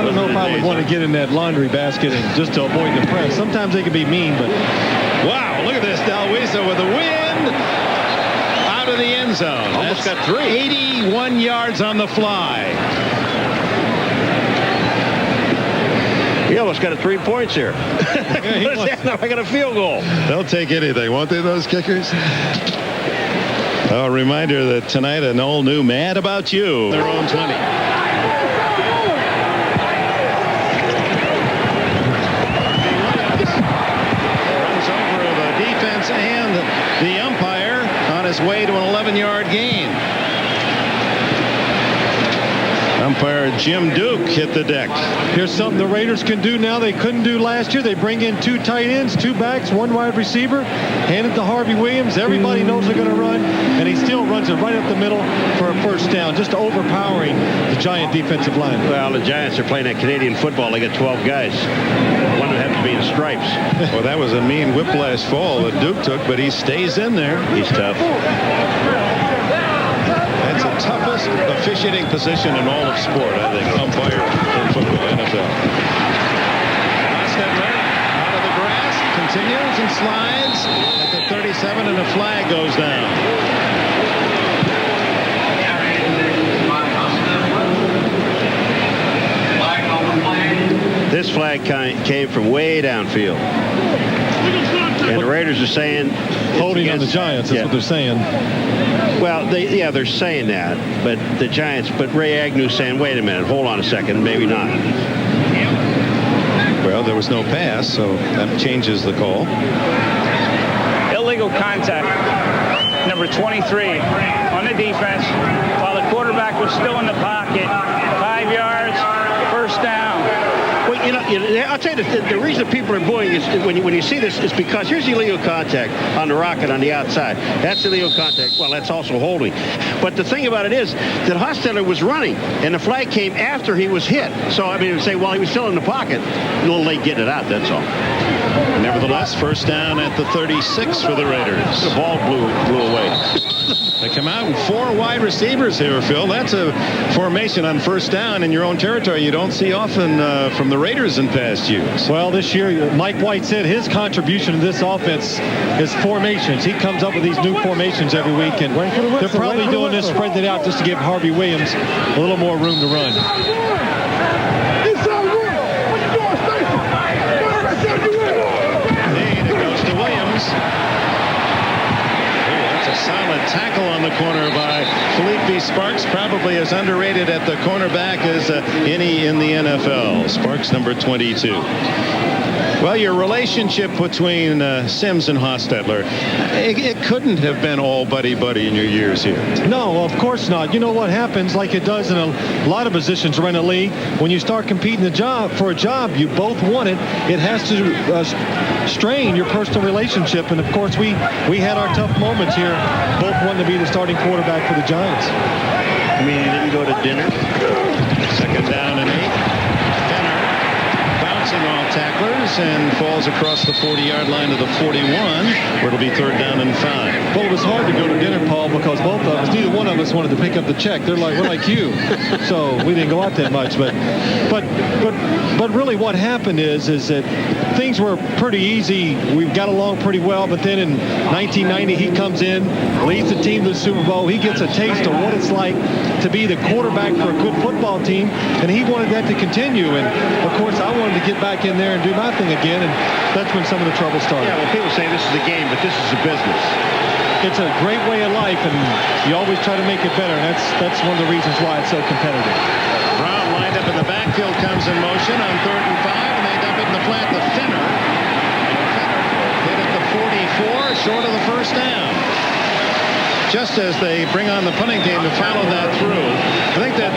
don't know if I would want to get in that laundry basket and just to avoid the press. Sometimes they can be mean, but...
Wow, look at this. Deluiso with the wind. Out of the end zone.
Almost got 3.
81 yards on the fly.
He almost got a 3 points here. I got a field goal.
They'll take anything, won't they, those kickers? A reminder that tonight an all new Mad About You. Their own 20. Runs over the defense and the umpire on his way to an 11-yard gain. Umpire Jim Duke hit the deck.
Here's something the Raiders can do now they couldn't do last year. They bring in 2 tight ends, 2 backs, 1 wide receiver, hand it to Harvey Williams. Everybody knows they're going to run, and he still runs it right up the middle for a first down, just overpowering the Giant defensive line.
Well, the Giants are playing that Canadian football. They got 12 guys. One would have to be in stripes.
Well, that was a mean whiplash fall that Duke took, but he stays in there.
He's tough.
That's the toughest officiating position in all of sport, I think, umpire in football, NFL. Hostetler out of the grass, continues and slides at the 37, and a flag goes down.
This flag came from way downfield. And the Raiders are saying
Holding on the Giants, that's what they're saying.
Well, they're saying that, but the Giants, but Ray Agnew's saying, wait a minute, hold on a second, maybe not.
Well, there was no pass, so that changes the call.
Illegal contact, number 23 on the defense, while the quarterback was still in the pocket. 5 yards, first down.
Well, I'll tell you the reason people are booing is when you see this is because here's illegal contact on the rocket on the outside. That's illegal contact. Well, that's also holding. But the thing about it is that Hostetler was running, and the flag came after he was hit. So, I mean, say, well, he was still in the pocket. A little late getting it out, that's all.
Nevertheless, first down at the 36 for the Raiders.
The ball blew away.
They come out with 4 wide receivers here, Phil. That's a formation on first down in your own territory you don't see often from the Raiders in past years.
Well, this year, Mike White said his contribution to this offense is formations. He comes up with these new formations every week, and they're probably doing this, spread it out just to give Harvey Williams a little more room to run.
It goes to Williams. A solid tackle on the corner by Felipe Sparks, probably as underrated at the cornerback as any in the NFL. Sparks, number 22. Well, your relationship between Sims and Hostetler, it couldn't have been all buddy-buddy in your years here.
No, of course not. You know what happens, like it does in a lot of positions around the league, when you start competing for a job you both want it, it has to strain your personal relationship. And, of course, we had our tough moments here, both wanting to be the starting quarterback for the Giants.
I mean, you didn't go to dinner?
Second down and 8. Off tacklers and falls across the 40-yard line to the 41, where it'll be third down and 5.
Well, it was hard to go to dinner, Paul, because both of us, neither one of us wanted to pick up the check. We're like you, so we didn't go out that much. But really, what happened is that things were pretty easy. We got along pretty well. But then in 1990, he comes in, leads the team to the Super Bowl. He gets a taste of what it's like to be the quarterback for a good football team, and he wanted that to continue. And of course, I wanted to get back in there and do my thing again, and that's when some of the trouble started.
Yeah, well, people say this is a game, but this is a business.
It's a great way of life, and you always try to make it better, and that's one of the reasons why it's so competitive.
Brown lined up in the backfield, comes in motion on 3rd and 5, and they dump it in the flat to Finner. Hit at the 44, short of the first down. Just as they bring on the punting team to follow that through. I think that,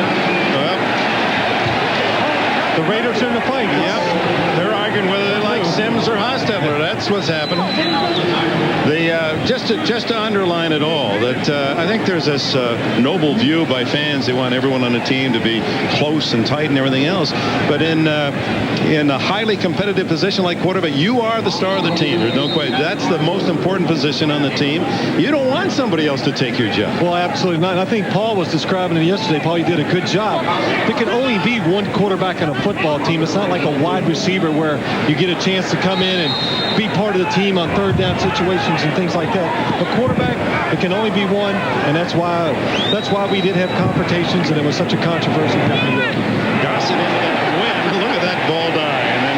the Raiders are in the fight.
Yep. They're arguing whether they like Sims or Hostetler. That's what's happening. Just to underline it all, that I think there's this noble view by fans. They want everyone on the team to be close and tight and everything else. But in a highly competitive position like quarterback, you are the star of the team. There's no question. That's the most important position on the team. You don't want somebody else to take your job.
Well, absolutely not. And I think Paul was describing it yesterday. Paul, you did a good job. There can only be one quarterback on a football team. It's not like a wide receiver where you get a chance to come in and be part of the team on third down situations and things like that. A quarterback, it can only be one, and that's why we did have confrontations, and it was such a controversy.
Gossett into the wind. Look at that ball die. And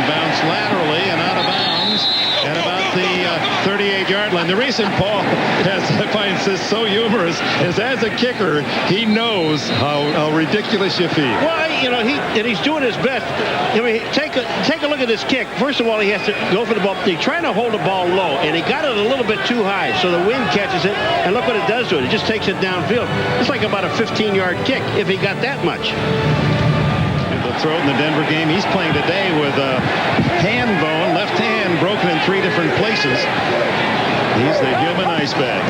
38-yard line. The reason Paul finds this so humorous is as a kicker, he knows how ridiculous you feel.
Well, you know, he's doing his best. I mean, take a look at this kick. First of all, he has to go for the ball. He's trying to hold the ball low, and he got it a little bit too high, so the wind catches it, and look what it does to it. It just takes it downfield. It's like about a 15-yard kick if he got that much.
The throw in the Denver game, he's playing today with a hand bone, left hand broken in 3 different places. He's the human ice bag.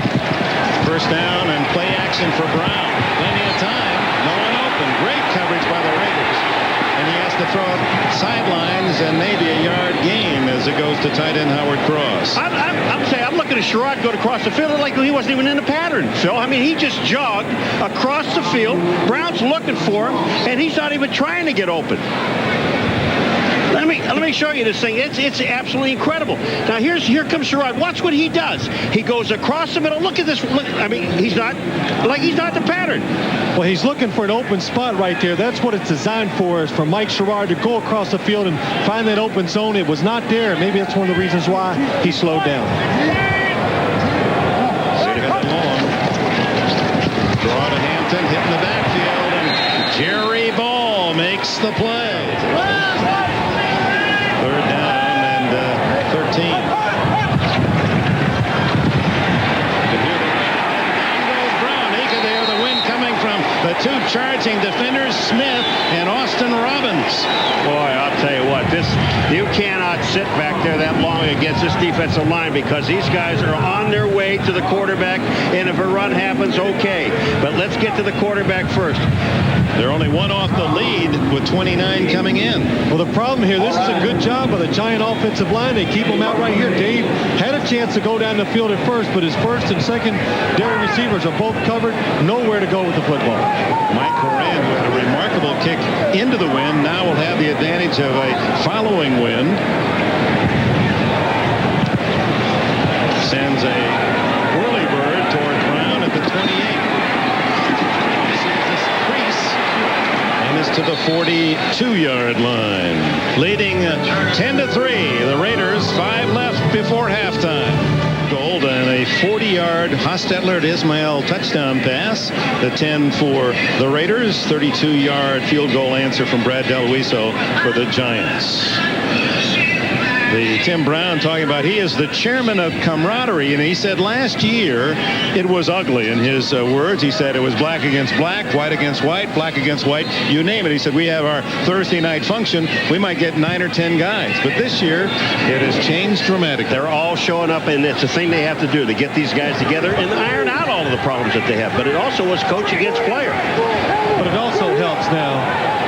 First down and play action for Brown. Plenty of time. No one open. Great coverage by the Raiders. And he has to throw it sidelines and maybe a yard gain as it goes to tight end Howard Cross.
I'm looking at Sherrod go across the field like he wasn't even in the pattern, Phil. I mean, he just jogged across the field. Brown's looking for him, and he's not even trying to get open. Let me show you this thing. It's absolutely incredible. Now here comes Sherrod. Watch what he does. He goes across the middle. Look at this. Look, I mean, he's not the pattern.
Well, he's looking for an open spot right there. That's what it's designed for, is for Mike Sherrod to go across the field and find that open zone. It was not there. Maybe that's one of the reasons why he slowed down.
Draw to Hampton, hit in the backfield, and Jerry Ball makes the play. Third down and 13. The 2 charging defenders, Smith and Austin Robbins.
Boy, I'll tell you what, you cannot sit back there that long against this defensive line, because these guys are on their way to the quarterback, and if a run happens, okay. But let's get to the quarterback first.
They're only 1 off the lead with 29 coming in.
Well, the problem here, this is a good job by the Giant offensive line. They keep them out right here. Dave had a chance to go down the field at first, but his first and secondary receivers are both covered. Nowhere to go with the football.
Mike Horan, who had a remarkable kick into the wind, now will have the advantage of a following wind. Sends a whirly bird toward Brown at the 28. To the 42-yard line, leading 10-3. The Raiders, 5 left before halftime. Gold and a 40-yard Hostetler to Ismail touchdown pass. The 10 for the Raiders. 32-yard field goal answer from Brad DeLuiso for the Giants. The Tim Brown talking about he is the chairman of camaraderie, and he said last year it was ugly. In his words, he said it was black against black, white against white, black against white, you name it. He said we have our Thursday night function, we might get 9 or 10 guys, but this year it has changed dramatically.
They're all showing up, and it's the thing they have to do to get these guys together and iron out all of the problems that they have. But it also was coach against player.
But it also helps now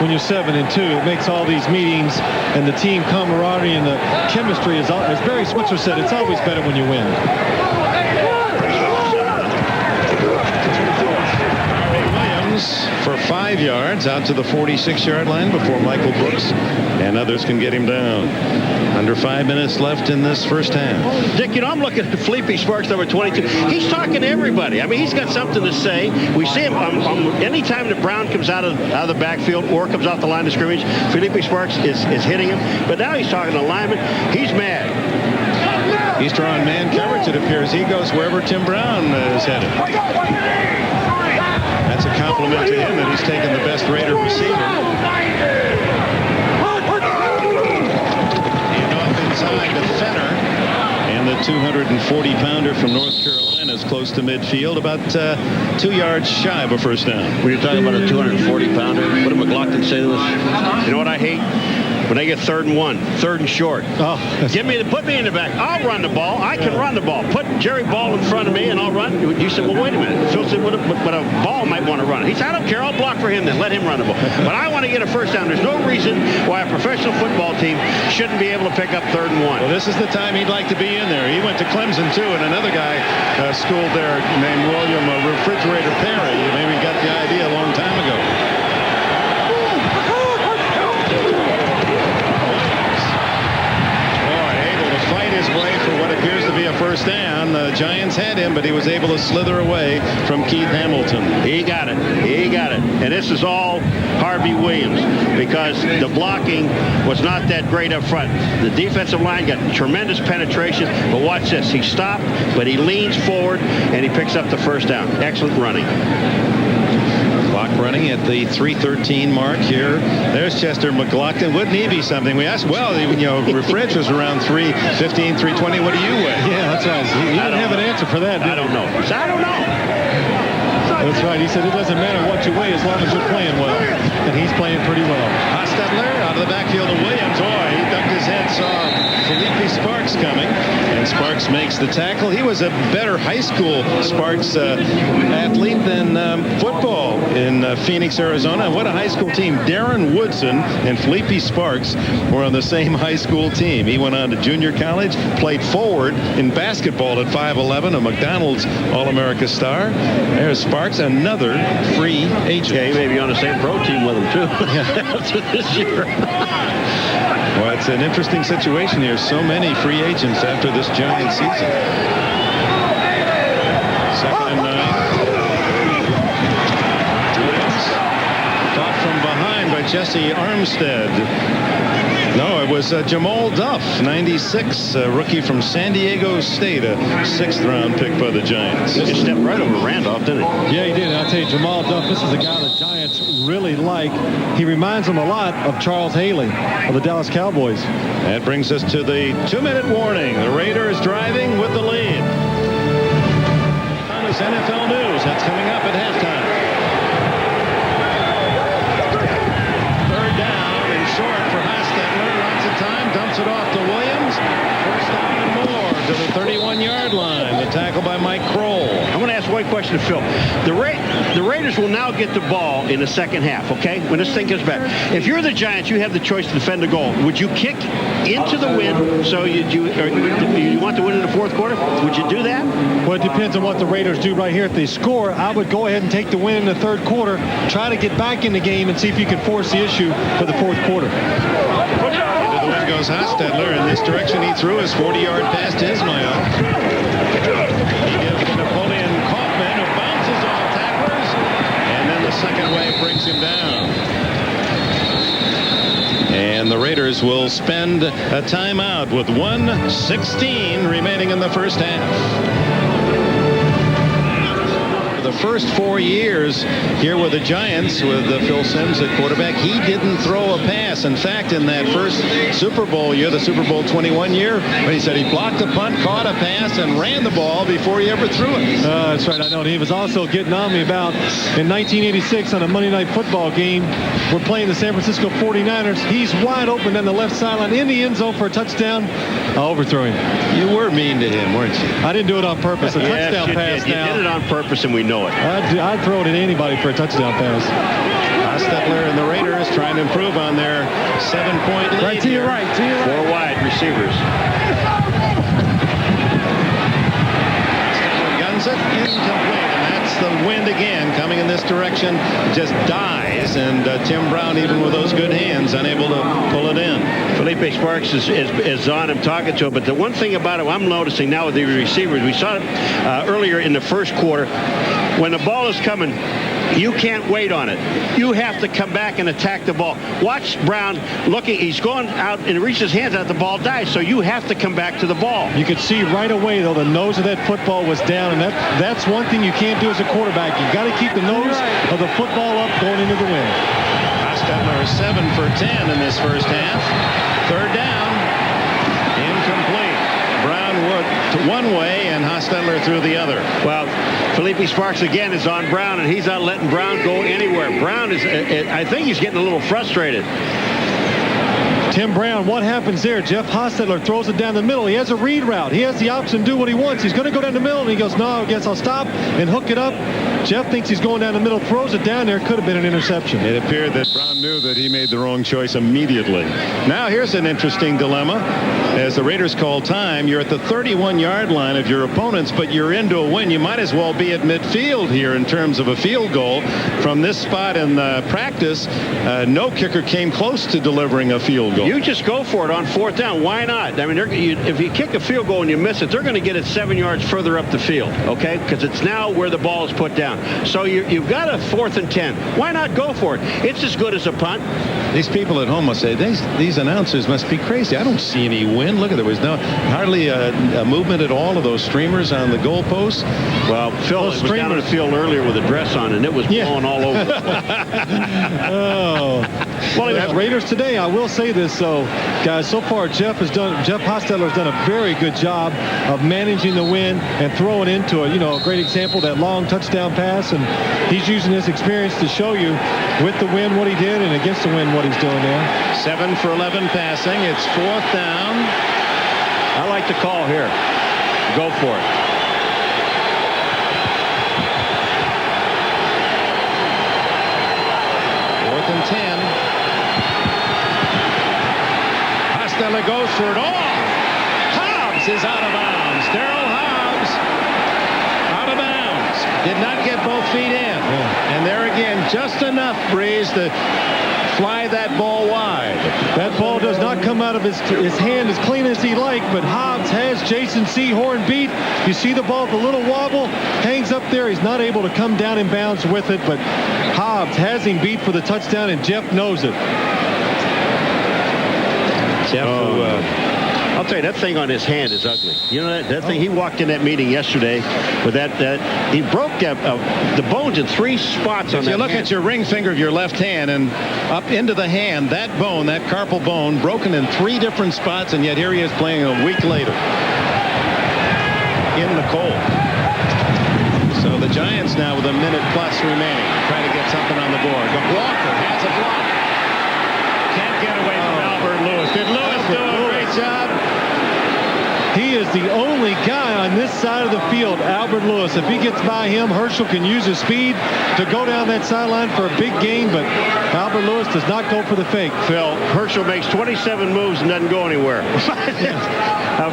when you're 7-2. It makes all these meetings and the team camaraderie and the chemistry, as Barry Switzer said, it's always better when you win.
Williams for 5 yards out to the 46-yard line before Michael Brooks and others can get him down. Under 5 minutes left in this first half.
Dick, you know, I'm looking at Felipe Sparks, number 22. He's talking to everybody. I mean, he's got something to say. We see him anytime that Brown comes out of the backfield or comes off the line of scrimmage, Felipe Sparks is hitting him. But now he's talking to linemen. He's mad.
He's drawing man coverage, it appears. He goes wherever Tim Brown is headed. That's a compliment to him that he's taken the best Raider receiver. Inside to Fenner, and the 240-pounder from North Carolina is close to midfield, about 2 yards shy of a first down.
When you're talking about a 240-pounder, what did McLaughlin say to us? You know what I hate? When they get 3rd and 1, 3rd and short.
Oh,
put me in the back. I'll run the ball. I can run the ball. Put Jerry Ball in front of me and I'll run. You said, well, wait a minute. Phil said, but a ball might want to run. He said, I don't care. I'll block for him then. Let him run the ball. But I want to get a first down. There's no reason why a professional football team shouldn't be able to pick up 3rd and 1.
Well, this is the time he'd like to be in there. He went to Clemson, too, and another guy schooled there named William Refrigerator Perry. Maybe got the idea a long time ago. His way for what appears to be a first first down. The Giants had him, but he was able to slither away from Keith Hamilton.
He got it. He got it. And this is all Harvey Williams, because the blocking was not that great up front. The defensive line got tremendous penetration, but watch this. He stopped, but he leans forward, and he picks up the first down. Excellent running.
Clock running at the 3:13 mark here. There's Chester McLaughlin. Wouldn't he be something? We asked, well, Fridge was around 3:15, 3:20. What do you weigh?
Yeah, that's right. He didn't have an answer for that, did he?
I don't know.
That's right. He said it doesn't matter what you weigh as long as you're playing well. And he's playing pretty well.
Hostetler out of the backfield of Williams. He ducked his head, saw Felipe Sparks coming, and Sparks makes the tackle. He was a better high school Sparks athlete than football in Phoenix, Arizona. What a high school team. Darren Woodson and Felipe Sparks were on the same high school team. He went on to junior college, played forward in basketball at 5'11", a McDonald's All-America star. There's Sparks, another free agent.
Okay, maybe on the same pro team with him, too. After this year.
Well, it's an interesting situation here. So many free agents after this Giant season. 2nd and 9. Williams caught from behind by Jesse Armstead. No, it was Jamal Duff, 96, a rookie from San Diego State, a 6th-round pick by the Giants.
He stepped right over Randolph, didn't he?
Yeah, he did. I'll tell you, Jamal Duff, this is a guy the Giants really like. He reminds them a lot of Charles Haley of the Dallas Cowboys.
That brings us to the 2-minute warning. The Raiders driving with the lead. On this NFL News, that's coming up at halftime. Short for Hostetler, runs the time, dumps it off to Williams. First down and more to the 31-yard line. The tackle by Mike Kroll.
I'm going to ask one question to Phil. The Raiders will now get the ball in the second half, okay, when this thing comes back. If you're the Giants, you have the choice to defend the goal. Would you kick into the win so you want to win in the fourth quarter? Would you do that?
Well, it depends on what the Raiders do right here. If they score, I would go ahead and take the win in the third quarter, try to get back in the game and see if you can force the issue for the fourth quarter.
Into the wind goes Hostetler. In this direction, he threw his 40-yard pass to Ismail. He gives to Napoleon Kaufman, who bounces off tacklers, and then the second wave brings him down. And the Raiders will spend a timeout with 1:16 remaining in the first half. The first 4 years here with the Giants, with Phil Simms at quarterback, he didn't throw a pass. In fact, in that first Super Bowl year, the Super Bowl 21 year, he said he blocked a punt, caught a pass, and ran the ball before he ever threw it.
That's right. I know. And he was also getting on me about in 1986 on a Monday Night Football game. We're playing the San Francisco 49ers. He's wide open down the left sideline in the end zone for a touchdown. I overthrew him.
You were mean to him, weren't you?
I didn't do it on purpose. A touchdown pass
you
now.
did it on purpose, and we know it.
I'd throw it at anybody for a touchdown pass.
Hostetler and the Raiders trying to improve on their 7-point lead.
Right to your right.
4 wide receivers.
Hostetler guns it, incomplete. And that's the wind again coming in this direction. Just dies. And Tim Brown, even with those good hands, unable to pull it in.
Felipe Sparks is on him, talking to him. But the one thing about it I'm noticing now with the receivers, we saw it earlier in the first quarter. When the ball is coming, you can't wait on it. You have to come back and attack the ball. Watch Brown looking. He's going out and reaches his hands out. The ball dies. So you have to come back to the ball.
You could see right away, though, the nose of that football was down. And that's one thing you can't do as a quarterback. You've got to keep the nose of the football up going into the wind.
Hostetler is 7 for 10 in this first half. Third down. Incomplete. Brown one way and Hostetler through the other.
Well, Felipe Sparks again is on Brown, and he's not letting Brown go anywhere. Brown is, I think he's getting a little frustrated.
Tim Brown, what happens there? Jeff Hostetler throws it down the middle. He has a read route. He has the option to do what he wants. He's going to go down the middle, and he goes, no, I guess I'll stop and hook it up. Jeff thinks he's going down the middle, throws it down there. Could have been an interception.
It appeared that Brown knew that he made the wrong choice immediately. Now here's an interesting dilemma. As the Raiders call time, you're at the 31-yard line of your opponents, but you're into a win. You might as well be at midfield here in terms of a field goal. From this spot in the practice, no kicker came close to delivering a field goal.
You just go for it on 4th down. Why not? I mean, if you kick a field goal and you miss it, they're going to get it 7 yards further up the field, okay? Because it's now where the ball is put down. So you've got a 4th and 10. Why not go for it? It's as good as a punt.
These people at home must say, these announcers must be crazy. I don't see any wind. Look at, there was hardly a movement at all of those streamers on the goalposts.
Well, Phil was down on the field earlier with a dress on, and it was blowing all over.
Well, Raiders today, I will say this, guys, so far Jeff Hostetler has done a very good job of managing the wind and throwing into it. A great example, that long touchdown pass, and he's using his experience to show you with the wind what he did and against the wind what he's doing there.
7 for 11 passing. It's 4th down.
I like the call here. Go for it.
And 10. Hostetler goes for it all. Hobbs is out of bounds. Darryl Hobbs out of bounds. Did not get both feet in. And there again, just enough, Breeze, to fly that ball wide.
That ball does not come out of his hand as clean as he liked, but Hobbs has Jason Sehorn beat. You see the ball with a little wobble, hangs up there. He's not able to come down in bounds with it, but Hobbs has him beat for the touchdown, and Jeff knows it.
Jeff, I'll tell you, that thing on his hand is ugly. You know that thing? He walked in that meeting yesterday with that he broke the bones in 3 spots on that.
If you look at your ring finger of your left hand and up into the hand, that bone, that carpal bone, broken in 3 different spots, and yet here he is playing a week later in the cold. So the Giants now with a minute plus remaining, trying to get something on the board. But Walker has a block. Can't get away from Albert Lewis. Did Lewis do a great job?
He is the only guy on this side of the field, Albert Lewis. If he gets by him, Herschel can use his speed to go down that sideline for a big gain, but Albert Lewis does not go for the fake.
Phil, Herschel makes 27 moves and doesn't go anywhere.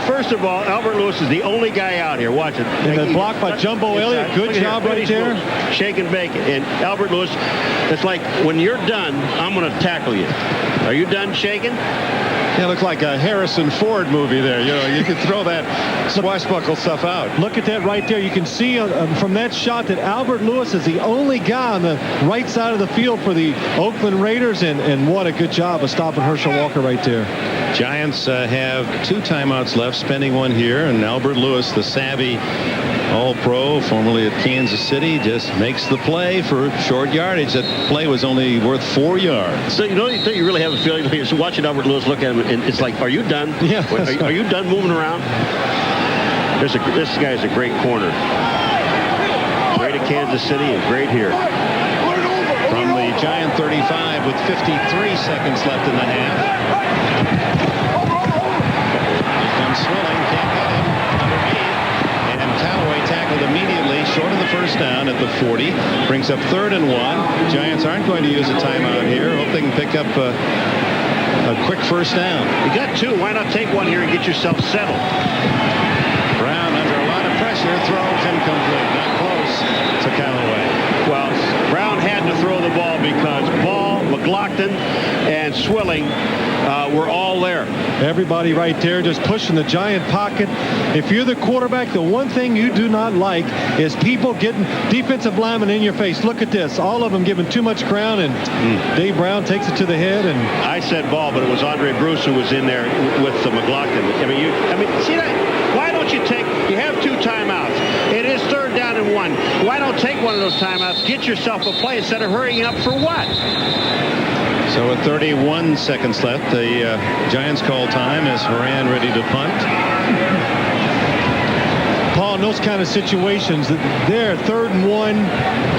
First of all, Albert Lewis is the only guy out here. Watch it.
And the block by Jumbo Elliott. Good job right there.
Shake and bake. And Albert Lewis, it's like, when you're done, I'm going to tackle you. Are you done shaking?
It looked like a Harrison Ford movie there. You could throw that swashbuckle stuff out.
Look at that right there. You can see from that shot that Albert Lewis is the only guy on the right side of the field for the Oakland Raiders, and what a good job of stopping Herschel Walker right there.
Giants have 2 timeouts left, spending one here, and Albert Lewis, the savvy All-Pro, formerly at Kansas City, just makes the play for short yardage. That play was only worth 4 yards.
So you really have a feeling like you're watching Albert Lewis look at him, and it's like, are you done?
Yeah.
Are you done moving around? This guy is a great corner. Great at Kansas City and great here.
From the Giant 35 with 53 seconds left in the half. Here comes Swilling, can't get him underneath. And Callaway tackled immediately short of the first down at the 40. Brings up 3rd and 1. Giants aren't going to use a timeout here. Hope they can pick up a quick first down.
You got 2. Why not take one here and get yourself settled?
Brown under a lot of pressure, throws incomplete. Not close to Callaway.
Well, Brown had to throw the ball because Ball, McLaughlin, and Swilling were all there.
Everybody right there just pushing the Giant pocket. If you're the quarterback, the one thing you do not like is people getting defensive linemen in your face. Look at this. All of them giving too much ground, and Dave Brown takes it to the head. And
I said Ball, but it was Andre Bruce who was in there with the McLaughlin. See that? Why don't you you have 2 timeouts. It is 3rd down and 1. Why don't take one of those timeouts, get yourself a play instead of hurrying up for what?
So with 31 seconds left, the Giants call time as Horan ready to punt.
Paul, in those kind of situations, they're 3rd and 1,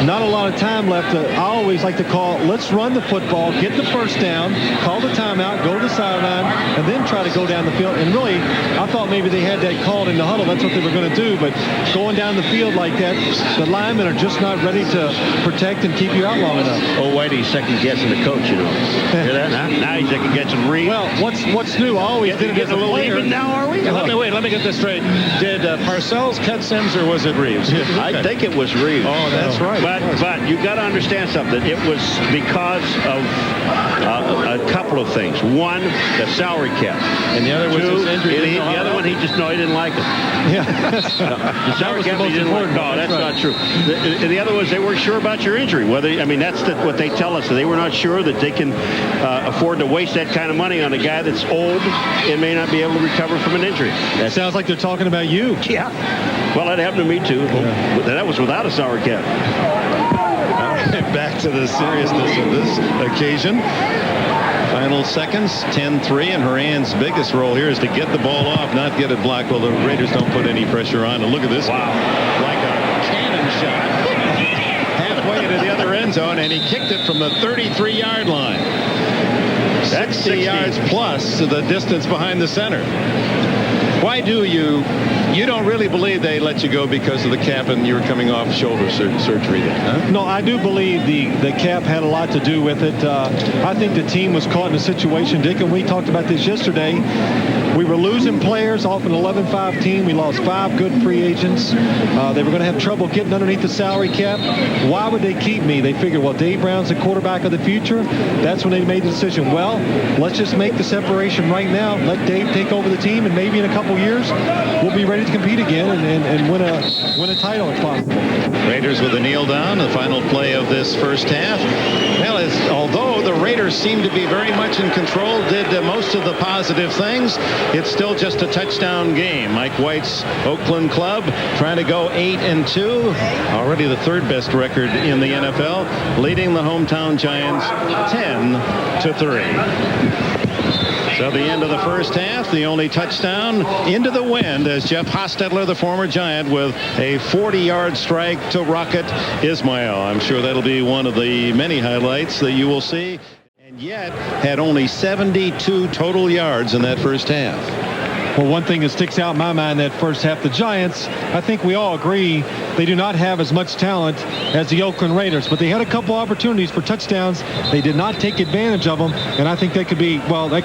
not a lot of time left. I always like to call, let's run the football, get the first down, call the timeout, go to the sideline, and then try to go down the field. And really, I thought maybe they had that called in the huddle. That's what they were going to do. But going down the field like that, the linemen are just not ready to protect and keep you out long enough.
Oh, Whitey's second-guessing the coach, you know. Hear that? Now he's second-guessing Reed.
Well, what's new? I always did it as a
little
player.
even now, are we?
Let me get this straight. Did Parcells
that Sims or was it Reeves?
I think it was Reeves.
Oh, that's right.
But you got to understand something. It was because of a couple of things. One, the salary cap.
And the other was his injury.
The other one, he didn't like it.
Yeah.
The salary cap, he didn't like. No, that's not true. The other was they weren't sure about your injury. That's what they tell us. They were not sure that they can afford to waste that kind of money on a guy that's old and may not be able to recover from an injury.
That sounds like they're talking about you.
Yeah. Well, that happened to me too. Yeah. But that was without a salary cap.
Back to the seriousness of this occasion. Final seconds, 10-3, and Horan's biggest role here is to get the ball off, not get it blocked. Well, the Raiders don't put any pressure on. And look at this.
Wow.
Like a cannon shot. Halfway into the other end zone, and he kicked it from the 33-yard line. That's 60 yards plus to the distance behind the center. Why do you don't really believe they let you go because of the cap and you were coming off shoulder surgery then, huh?
No, I do believe the cap had a lot to do with it. I think the team was caught in a situation, Dick, and we talked about this yesterday. We were losing players off an 11-5 team. We lost 5 good free agents. They were going to have trouble getting underneath the salary cap. Why would they keep me? They figured, well, Dave Brown's the quarterback of the future. That's when they made the decision. Well, let's just make the separation right now. Let Dave take over the team, and maybe in a couple years, we'll be ready to compete again and win a title if possible.
Raiders with a kneel down, the final play of this first half. Well, although the Raiders seem to be very much in control, did most of the positive things, it's still just a touchdown game. Mike White's Oakland club trying to go 8-2, already the 3rd best record in the NFL, leading the hometown Giants 10-3. So the end of the first half, the only touchdown into the wind as Jeff Hostetler, the former Giant, with a 40-yard strike to Rocket Ismail. I'm sure that'll be one of the many highlights that you will see. And yet had only 72 total yards in that first half.
Well, one thing that sticks out in my mind that first half, the Giants, I think we all agree they do not have as much talent as the Oakland Raiders, but they had a couple opportunities for touchdowns. They did not take advantage of them, and I think they could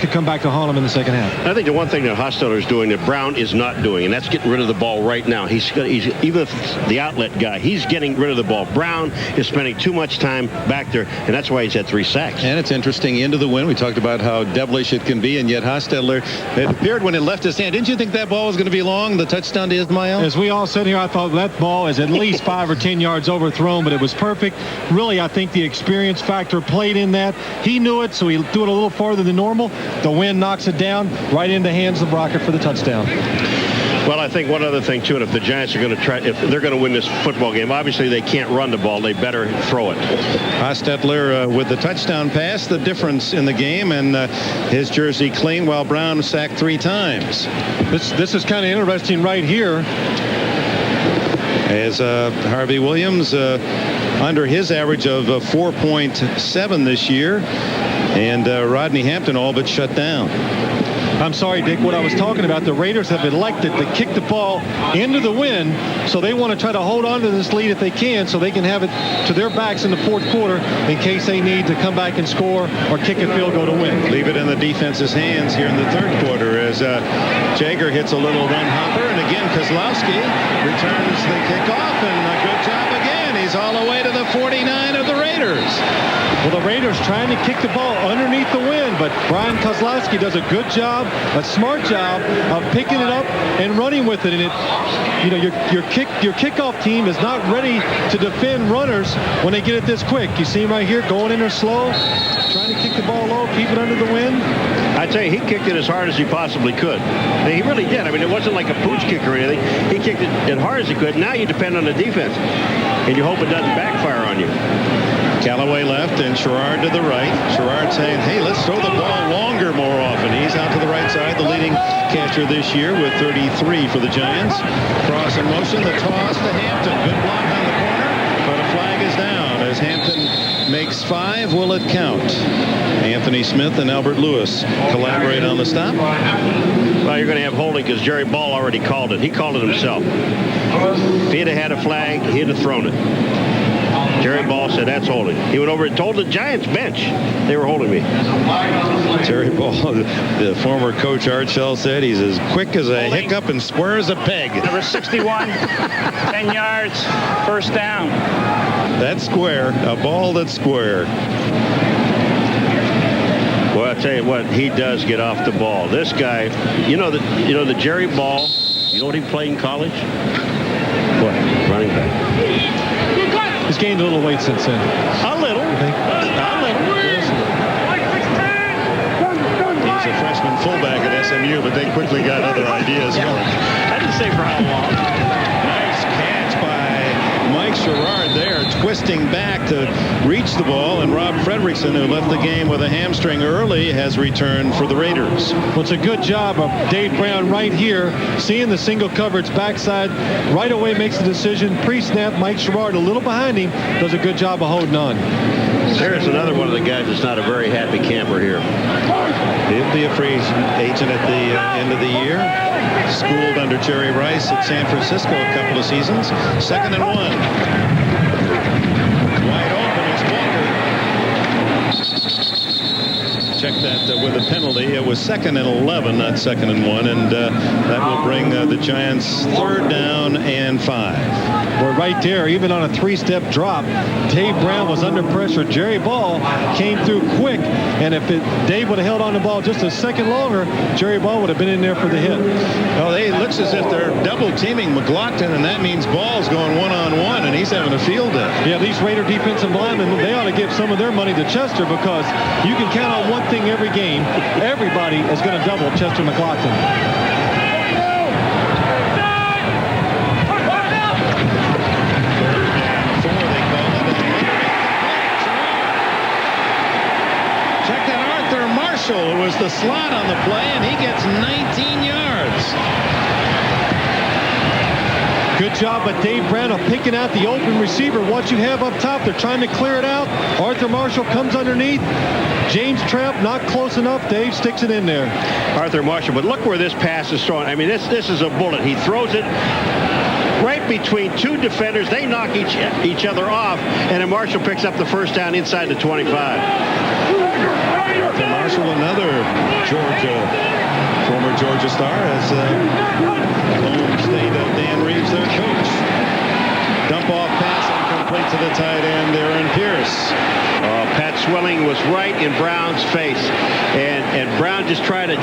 come back to haunt them in the second half.
I think the one thing that Hostetler is doing that Brown is not doing, and that's getting rid of the ball right now. He's even if the outlet guy, he's getting rid of the ball. Brown is spending too much time back there, and that's why he's had 3 sacks.
And it's interesting, into the wind, we talked about how devilish it can be, and yet Hostetler, it appeared when it left his hand. Didn't you think that ball was going to be long, the touchdown to Ismail?
As we all sit here, I thought that ball is at least 5 or 10 yards overthrown, but it was perfect. Really, I think the experience factor played in that. He knew it, so he threw it a little farther than normal. The wind knocks it down right into the hands of Rocket for the touchdown.
Well, I think one other thing, too, and if the Giants are going to try, if they're going to win this football game, obviously they can't run the ball. They better throw it.
Hostetler with the touchdown pass, the difference in the game, and his jersey clean while Brown sacked 3 times.
This is kind of interesting right here.
As Harvey Williams under his average of 4.7 this year, and Rodney Hampton all but shut down.
I'm sorry, Dick, what I was talking about, the Raiders have elected to kick the ball into the wind, so they want to try to hold on to this lead if they can, so they can have it to their backs in the 4th quarter in case they need to come back and score or kick a field goal to win.
Leave it in the defense's hands here in the 3rd quarter as Jager hits a little one-hopper, and again Kozlowski returns the kickoff, and a good job again. He's all the way to the 49 of the Raiders.
Well, the Raiders trying to kick the ball underneath the wind, but Brian Kozlowski does a good job, a smart job of picking it up and running with it. And your kickoff team is not ready to defend runners when they get it this quick. You see him right here going in there slow, trying to kick the ball low, keep it under the wind.
I tell you, he kicked it as hard as he possibly could. And he really did. I mean, it wasn't like a pooch kick or anything. He kicked it as hard as he could. Now you depend on the defense, and you hope it doesn't backfire on you.
Callaway left and Sherrard to the right. Sherrard saying, hey, let's throw the ball longer more often. He's out to the right side, the leading catcher this year with 33 for the Giants. Cross in motion, the toss to Hampton. Good block on the corner, but a flag is down as Hampton makes 5. Will it count? Anthony Smith and Albert Lewis collaborate on the stop.
Well, you're going to have holding because Jerry Ball already called it. He called it himself. If he'd have had a flag, he'd have thrown it. Jerry Ball said, that's holding. He went over and told the Giants bench they were holding me.
Terry Ball, the former coach Archell, said he's as quick as a hiccup and square as a peg.
Number 61, 10 yards, first down.
That's square, a ball that's square.
Well, I'll tell you what, he does get off the ball. This guy, you know the Jerry Ball, you know what he played in college? What? Running back.
He's gained a little weight since then.
A little.
He's a freshman fullback at SMU, but they quickly got other ideas going.
I didn't say for how long.
Nice catch by Mike Sherrard there, twisting back to reach the ball, and Rob Fredrickson, who left the game with a hamstring early, has returned for the Raiders.
Well, it's a good job of Dave Brown right here, seeing the single coverage backside, right away makes the decision, pre-snap. Mike Sherrard a little behind him, does a good job of holding on.
There's another one of the guys that's not a very happy camper here.
He'll be a free agent at the end of the year. Schooled under Jerry Rice at San Francisco a couple of seasons. 2nd and 1. Wide open is Walker. Check that with a penalty. It was 2nd and 11, not 2nd and 1, and that will bring the Giants 3rd down and 5.
We're right there, even on a 3-step drop. Dave Brown was under pressure. Jerry Ball came through quick, and if Dave would have held on the ball just a second longer, Jerry Ball would have been in there for the hit.
Well, it looks as if they're double teaming McLaughlin, and that means Ball's going one-on-one, and he's having a field day.
Yeah, these Raider defensive linemen, they ought to give some of their money to Chester, because you can count on one thing every game. Everybody is going to double Chester McLaughlin.
It was the slot on the play, and he gets 19 yards.
Good job by Dave Brown of picking out the open receiver. What you have up top, they're trying to clear it out. Arthur Marshall comes underneath. James Trapp not close enough. Dave sticks it in there.
Arthur Marshall, but look where this pass is thrown. I mean, this is a bullet. He throws it right between two defenders. They knock each other off, and then Marshall picks up the first down inside the 25.
Arthur Marshall, another former Georgia star, has home state of Dan Reeves, their coach. Dump off pass incomplete to the tight end, Aaron Pierce.
Pat Swilling was right in Brown's face, and Brown just tried to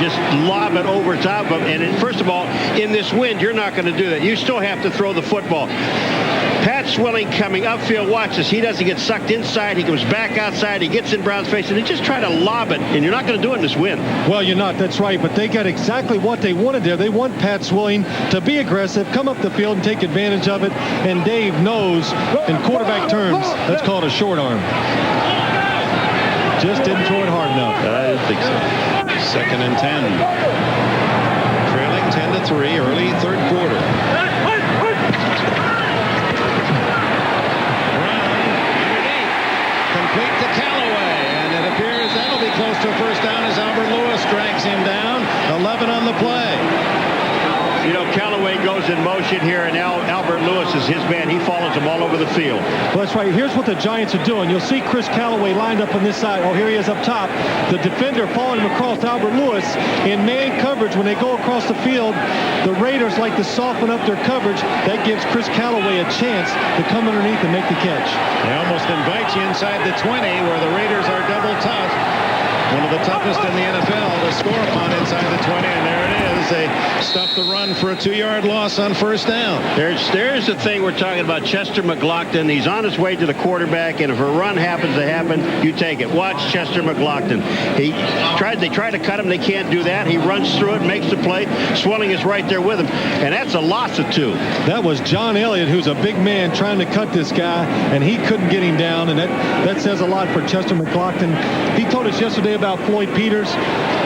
lob it over top of him. And first of all, in this wind, you're not going to do that. You still have to throw the football. Pat Swilling coming upfield, watch this. He doesn't get sucked inside. He comes back outside. He gets in Brown's face, and they just try to lob it, and you're not going to do it in this wind.
Well, you're not. That's right. But they got exactly what they wanted there. They want Pat Swilling to be aggressive, come up the field, and take advantage of it. And Dave knows, in quarterback terms, that's called a short arm. Just didn't throw it hard enough.
I didn't think so.
2nd and 10. Trailing 10-3, early 3rd quarter. Complete to Callaway, and it appears that'll be close to a first down as Albert Lewis drags him down. 11 on the play.
You know, Callaway goes in motion here, and Albert Lewis is his man. He follows him all over the field.
Well, that's right. Here's what the Giants are doing. You'll see Chris Callaway lined up on this side. Oh, here he is up top. The defender following him across Albert Lewis in man coverage. When they go across the field, the Raiders like to soften up their coverage. That gives Chris Callaway a chance to come underneath and make the catch.
They almost invite you inside the 20, where the Raiders are double tough. One of the toughest in the NFL to score upon inside the 20, and there it is. They stuff the run for a 2-yard loss on first down.
There's the thing we're talking about. Chester McLaughlin, he's on his way to the quarterback, and if a run happens to happen, you take it. Watch Chester McLaughlin. They try to cut him. They can't do that. He runs through it, makes the play. Swilling is right there with him, and that's a loss of 2.
That was John Elliott, who's a big man, trying to cut this guy, and he couldn't get him down, and that says a lot for Chester McLaughlin. He told us yesterday about Floyd Peters.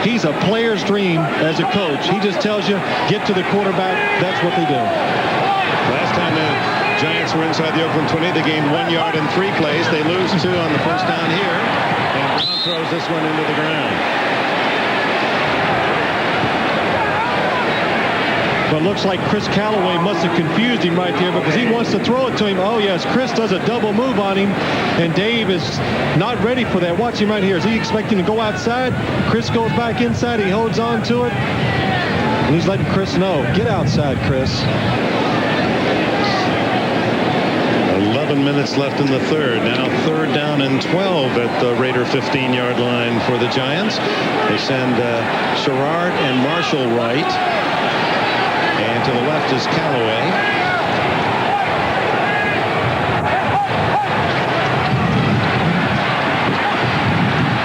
He's a player's dream as a coach. He just tells you, get to the quarterback. That's what they do.
Last time the Giants were inside the Oakland 20, they gained 1 yard in 3 plays. They lose 2 on the first down here, and Brown throws this one into the ground.
Well, it looks like Chris Callaway must have confused him right there because he wants to throw it to him. Oh, yes, Chris does a double move on him, and Dave is not ready for that. Watch him right here. Is he expecting to go outside? Chris goes back inside. He holds on to it. And he's letting Chris know, get outside, Chris.
11 minutes left in the third. Now 3rd down and 12 at the Raider 15-yard line for the Giants. They send Sherrard and Marshall right. And to the left is Callaway.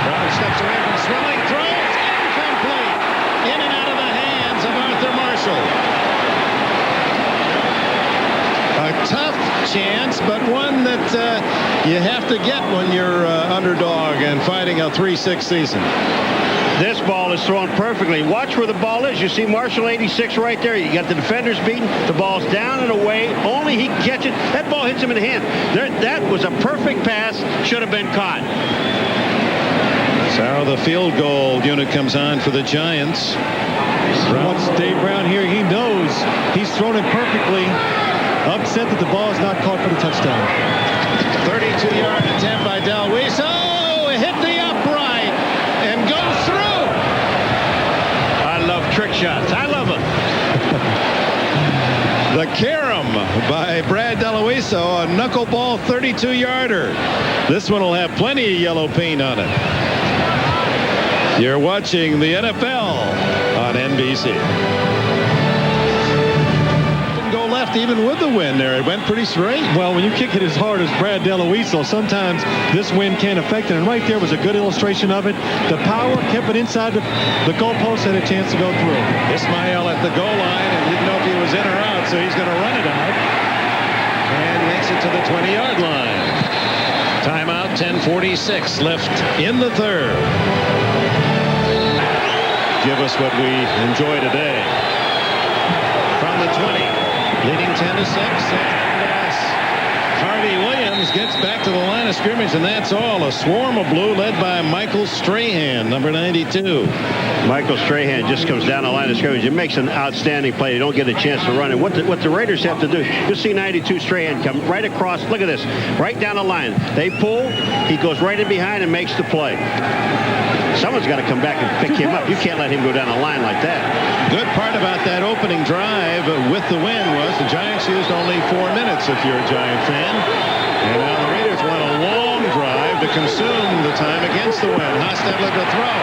Brown steps away from Swilling. Throws incomplete. In and out of the hands of Arthur Marshall. A tough chance, but one that you have to get when you're underdog and fighting a 3-6 season.
This ball is thrown perfectly. Watch where the ball is. You see Marshall 86 right there. You got the defenders beaten. The ball's down and away. Only he can catch it. That ball hits him in the hand. That was a perfect pass. Should have been caught.
So the field goal unit comes on for the Giants.
Once Dave Brown here, he knows he's thrown it perfectly. Upset that the ball is not caught for the touchdown.
32-yard attempt by Delweese. Oh, it hit the upright and goes through.
I love trick shots. I love them.
The carom by Brad Deloiso, a knuckleball 32-yarder. This one will have plenty of yellow paint on it. You're watching the NFL on NBC. Even with the wind there, it went pretty straight.
Well, when you kick it as hard as Brad Deloiso, sometimes this wind can't affect it. And right there was a good illustration of it. The power kept it inside the goalpost, had a chance to go through.
Ismail at the goal line and didn't know if he was in or out, so he's going to run it out. And makes it to the 20-yard line. Timeout, 10:46 left in the third. Give us what we enjoy today. From the 20. Leading 10-6. Harvey Williams gets back to the line of scrimmage, and that's all. A swarm of blue led by Michael Strahan, number 92.
Michael Strahan just comes down the line of scrimmage. It makes an outstanding play. They don't get a chance to run it. What the Raiders have to do, you'll see 92 Strahan come right across. Look at this. Right down the line. They pull. He goes right in behind and makes the play. Someone's got to come back and pick him up. You can't let him go down the line like that.
Good part about that opening drive with the win was the Giants used only 4 minutes, if you're a Giant fan. And now the Raiders want a long drive to consume the time against the wind. Hostetler to throw.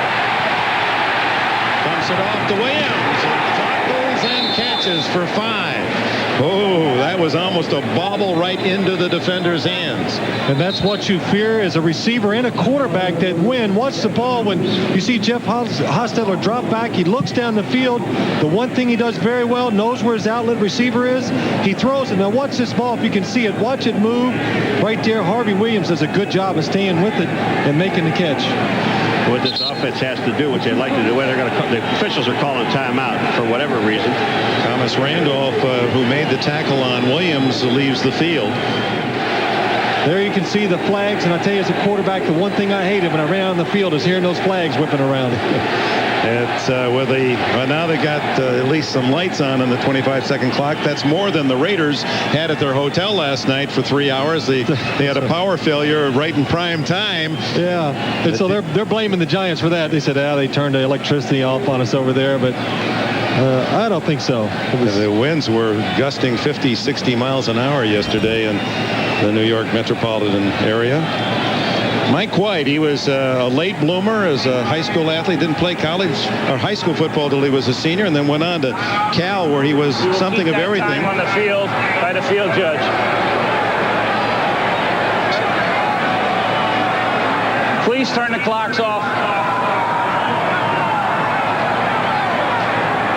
Dumps it off to Williams. And tackles and catches for 5. Oh, that was almost a bobble right into the defender's hands.
And that's what you fear as a receiver and a quarterback that win. Watch the ball when you see Jeff Hostetler drop back. He looks down the field. The one thing he does very well, knows where his outlet receiver is. He throws it. Now watch this ball if you can see it. Watch it move. Right there, Harvey Williams does a good job of staying with it and making the catch.
What this offense has to do, which they like to do, the officials are calling timeout for whatever reason.
Thomas Randolph, who made the tackle on Williams, leaves the field.
There you can see the flags, and I tell you, as a quarterback, the one thing I hated when I ran on the field is hearing those flags whipping around.
It's now they got at least some lights on the 25-second clock. That's more than the Raiders had at their hotel last night for 3 hours. They had a power failure right in prime time.
Yeah, and so they're blaming the Giants for that. They said, they turned the electricity off on us over there, but I don't think so.
The winds were gusting 50, 60 miles an hour yesterday in the New York metropolitan area. Mike White, he was a late bloomer as a high school athlete, didn't play college or high school football till he was a senior, and then went on to Cal, where he was something of everything.
Time on the field by the field judge. Please turn the clocks off.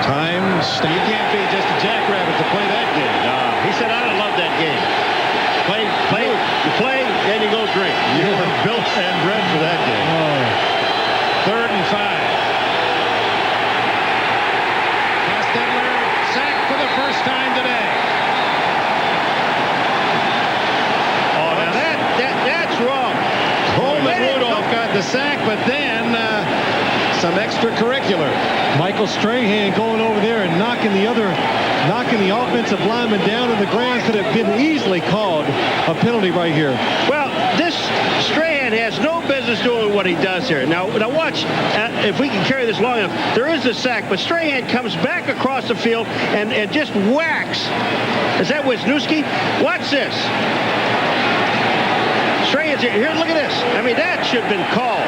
Time.
You can't be just a jackrabbit to play that game. He said, I love that game. You play, and you go drink.
You were built and bred for that game.
Oh.
3rd and 5. Hostetler sacked for the first time today.
Oh, now that's wrong.
Coleman Rudolph got the sack, but then some extracurricular.
Mike Michael Strahan going over there and knocking the offensive lineman down to the ground. Could have been easily called a penalty right here.
Well, this Strahan has no business doing what he does here. Now watch, if we can carry this long enough, there is a sack, but Strahan comes back across the field and just whacks. Is that Wisniewski? Watch this. Strahan's here. Look at this. I mean, that should have been called.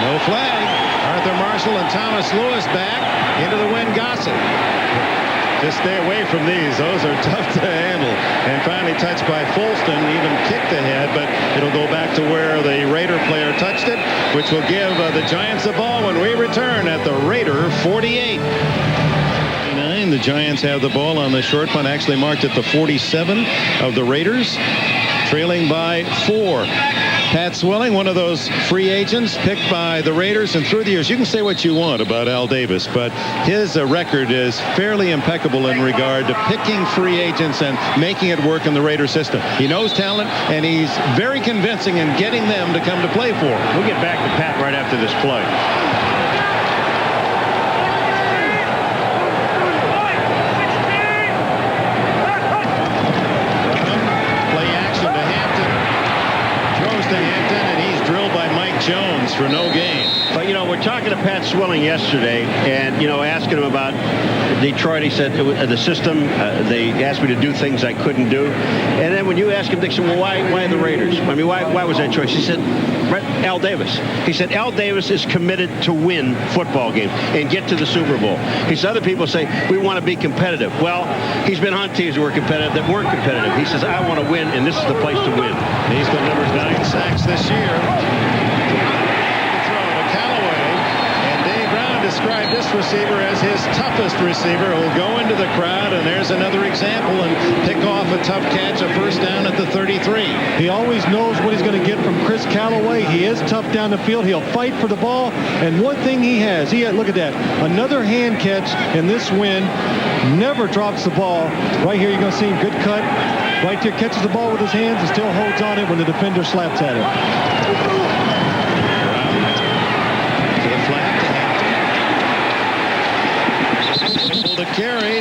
No flag. Arthur Marshall and Thomas Lewis back into the wind gossip. Just stay away from these. Those are tough to handle. And finally touched by Folston, even kicked ahead, but it'll go back to where the Raider player touched it, which will give the Giants the ball when we return at the Raider 48. The Giants have the ball on the short punt, actually marked at the 47 of the Raiders, trailing by 4. Pat Swilling, one of those free agents picked by the Raiders, and through the years, you can say what you want about Al Davis, but his record is fairly impeccable in regard to picking free agents and making it work in the Raider system. He knows talent, and he's very convincing in getting them to come to play for him.
We'll get back to Pat right after this play.
Jones for no gain.
But, we're talking to Pat Swilling yesterday and, asking him about Detroit. He said the system, they asked me to do things I couldn't do. And then when you ask him, they said, well, why the Raiders? I mean, why was that choice? He said, Al Davis. He said, Al Davis is committed to win football games and get to the Super Bowl. He said, other people say, we want to be competitive. Well, he's been on teams that were competitive that weren't competitive. He says, I want to win, and this is the place to win.
He's delivered 9 sacks this year. Described this receiver as his toughest receiver, who'll go into the crowd, and there's another example, and pick off a tough catch, a first down at the 33.
He always knows what he's going to get from Chris Callaway. He is tough down the field. He'll fight for the ball, and one thing he has, look at that, another hand catch in this win, never drops the ball. Right here, you're going to see him, good cut. Right there, catches the ball with his hands and still holds on it when the defender slaps at him.
To carry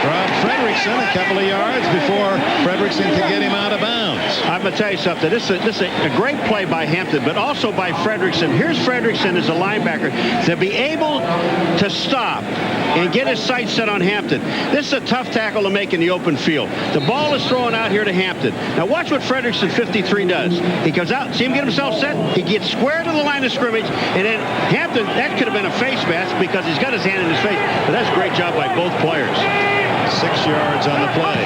from Fredrickson a couple of yards before Fredrickson could get him out of bounds.
I'm going to tell you something. This is a great play by Hampton, but also by Fredrickson. Here's Fredrickson as a linebacker to be able to stop and get his sights set on Hampton. This is a tough tackle to make in the open field. The ball is thrown out here to Hampton. Now watch what Fredrickson 53 does. He comes out, see him get himself set. He gets square to the line of scrimmage, and then Hampton, that could have been a face mask because he's got his hand in his face. But that's a great job by both players.
6 yards on the play.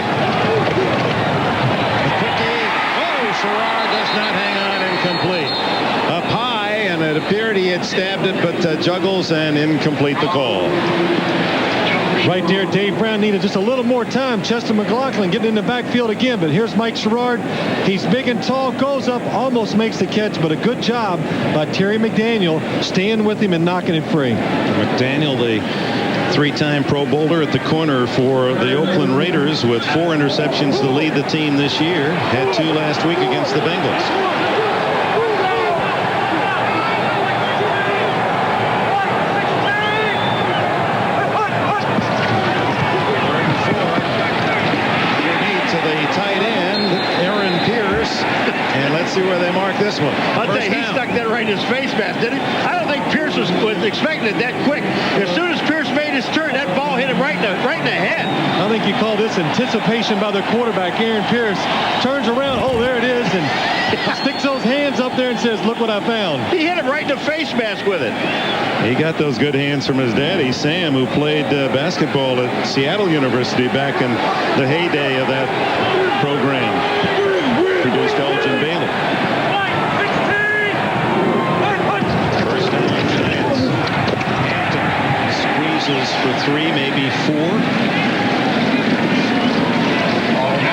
The quickie. Oh, Sherrard does not hang on, incomplete. Up high, and it appeared he had stabbed it, but juggles and incomplete the call.
Right there, Dave Brown needed just a little more time. Chester McLaughlin getting in the backfield again, but here's Mike Sherrard. He's big and tall, goes up, almost makes the catch, but a good job by Terry McDaniel staying with him and knocking it free.
McDaniel, the 3-time Pro Bowler at the corner for the Oakland Raiders with 4 interceptions to lead the team this year. Had 2 last week against the Bengals. See where they mark this one.
I'll tell you, he stuck that right in his face mask, didn't he? I don't think Pierce was expecting it that quick. As soon as Pierce made his turn, that ball hit him right in the head.
I think you call this anticipation by the quarterback. Aaron Pierce turns around. Oh, there it is, and sticks those hands up there and says, look what I found.
He hit him right in the face mask with it.
He got those good hands from his daddy, Sam, who played basketball at Seattle University back in the heyday of that program. Produced Elgin Bailey. First down, Giants. Hampton squeezes for 3, maybe 4.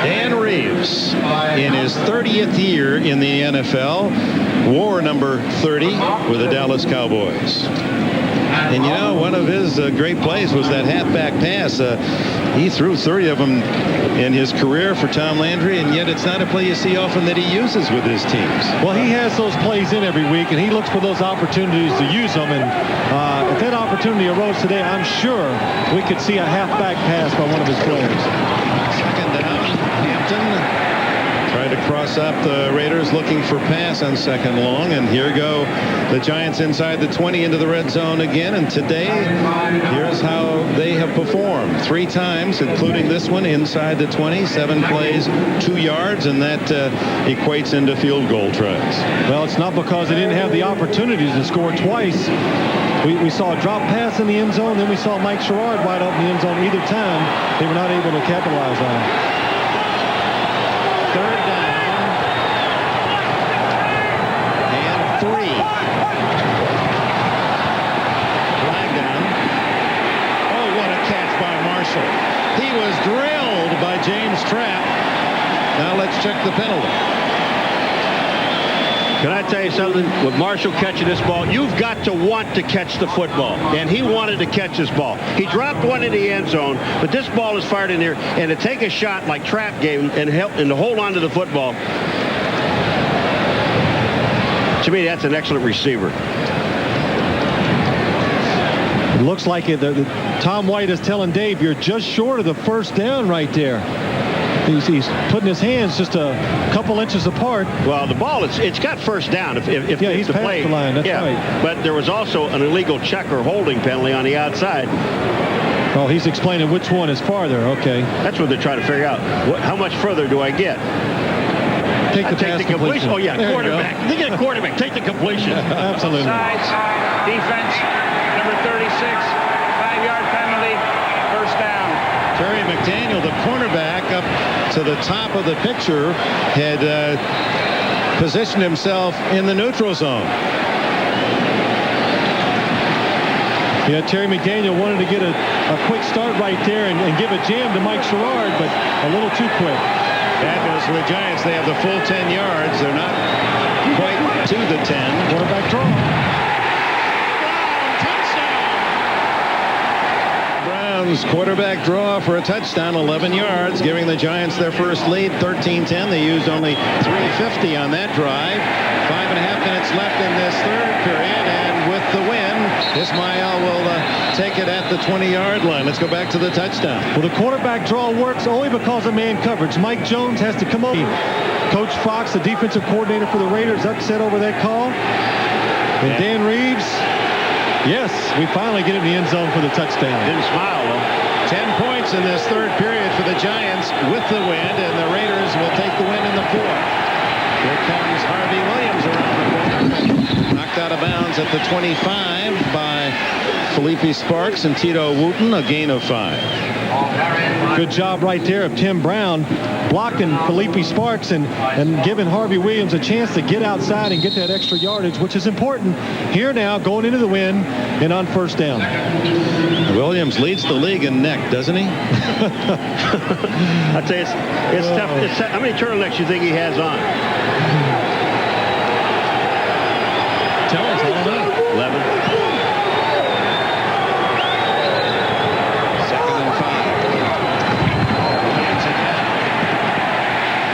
Dan Reeves, in his 30th year in the NFL, wore number 30 with the Dallas Cowboys. And one of his great plays was that halfback pass. He threw 30 of them in his career for Tom Landry, and yet it's not a play you see often that he uses with his teams.
Well, he has those plays in every week, and he looks for those opportunities to use them. And if that opportunity arose today, I'm sure we could see a halfback pass by one of his players.
Second down, Hampton trying to cross up the Raiders, looking for pass on second long, and here go the Giants inside the 20 into the red zone again. And today, here's how they have performed. 3 times, including this one, inside the 20, 7 plays, 2 yards, and that equates into field goal tries.
Well, it's not because they didn't have the opportunities to score twice. We saw a drop pass in the end zone, then we saw Mike Sherrard wide open in the end zone either time. They were not able to capitalize on it.
Third down and 3. Flag down. Oh, what a catch by Marshall. He was drilled by James Trapp. Now let's check the penalty.
Can I tell you something? With Marshall catching this ball, you've got to want to catch the football. And he wanted to catch this ball. He dropped one in the end zone, but this ball is fired in here. And to take a shot like Trapp gave him and to hold on to the football, to me, that's an excellent receiver.
It looks like Tom White is telling Dave, you're just short of the first down right there. He's putting his hands just a couple inches apart.
Well, the ball, it's got first down. If
he's
the
past
play,
the line. That's right.
But there was also an illegal check or holding penalty on the outside.
Oh, he's explaining which one is farther. Okay.
That's what they're trying to figure out. How much further do I get?
Take the
completion. Oh, yeah,
there
quarterback. They get a quarterback. Take the completion.
Absolutely.
Sides, defense, number 36, 5-yard penalty, first down.
Terry McDaniel, the cornerback, up to the top of the picture, had positioned himself in the neutral zone.
Yeah, Terry McDaniel wanted to get a quick start right there and give a jam to Mike Sherrard, but a little too quick.
Bad news for the Giants. They have the full 10 yards. They're not quite to the 10.
Quarterback draw.
Browns quarterback draw for a touchdown, 11 yards, giving the Giants their first lead, 13-10. They used only 350 on that drive. 5.5 minutes left in this third period, and with the win, Ismail will take it at the 20-yard line. Let's go back to the touchdown.
Well, the quarterback draw works only because of man coverage. Mike Jones has to come over. Coach Fox, the defensive coordinator for the Raiders, upset over that call. And Dan Reeves, yes, we finally get in the end zone for the touchdown.
Didn't smile, though.
10 points in this third period for the Giants with the win, and the Raiders will take the win in the fourth. Here comes Harvey Williams around the corner. Knocked out of bounds at the 25 by Felipe Sparks and Tito Wooten, a gain of 5.
Good job right there of Tim Brown blocking Felipe Sparks and giving Harvey Williams a chance to get outside and get that extra yardage, which is important here now going into the win and on first down.
Williams leads the league in neck, doesn't he?
I tell you, it's tough. How many turtlenecks do you think he has on?
Tell us, I don't know.
11.
Second and 5.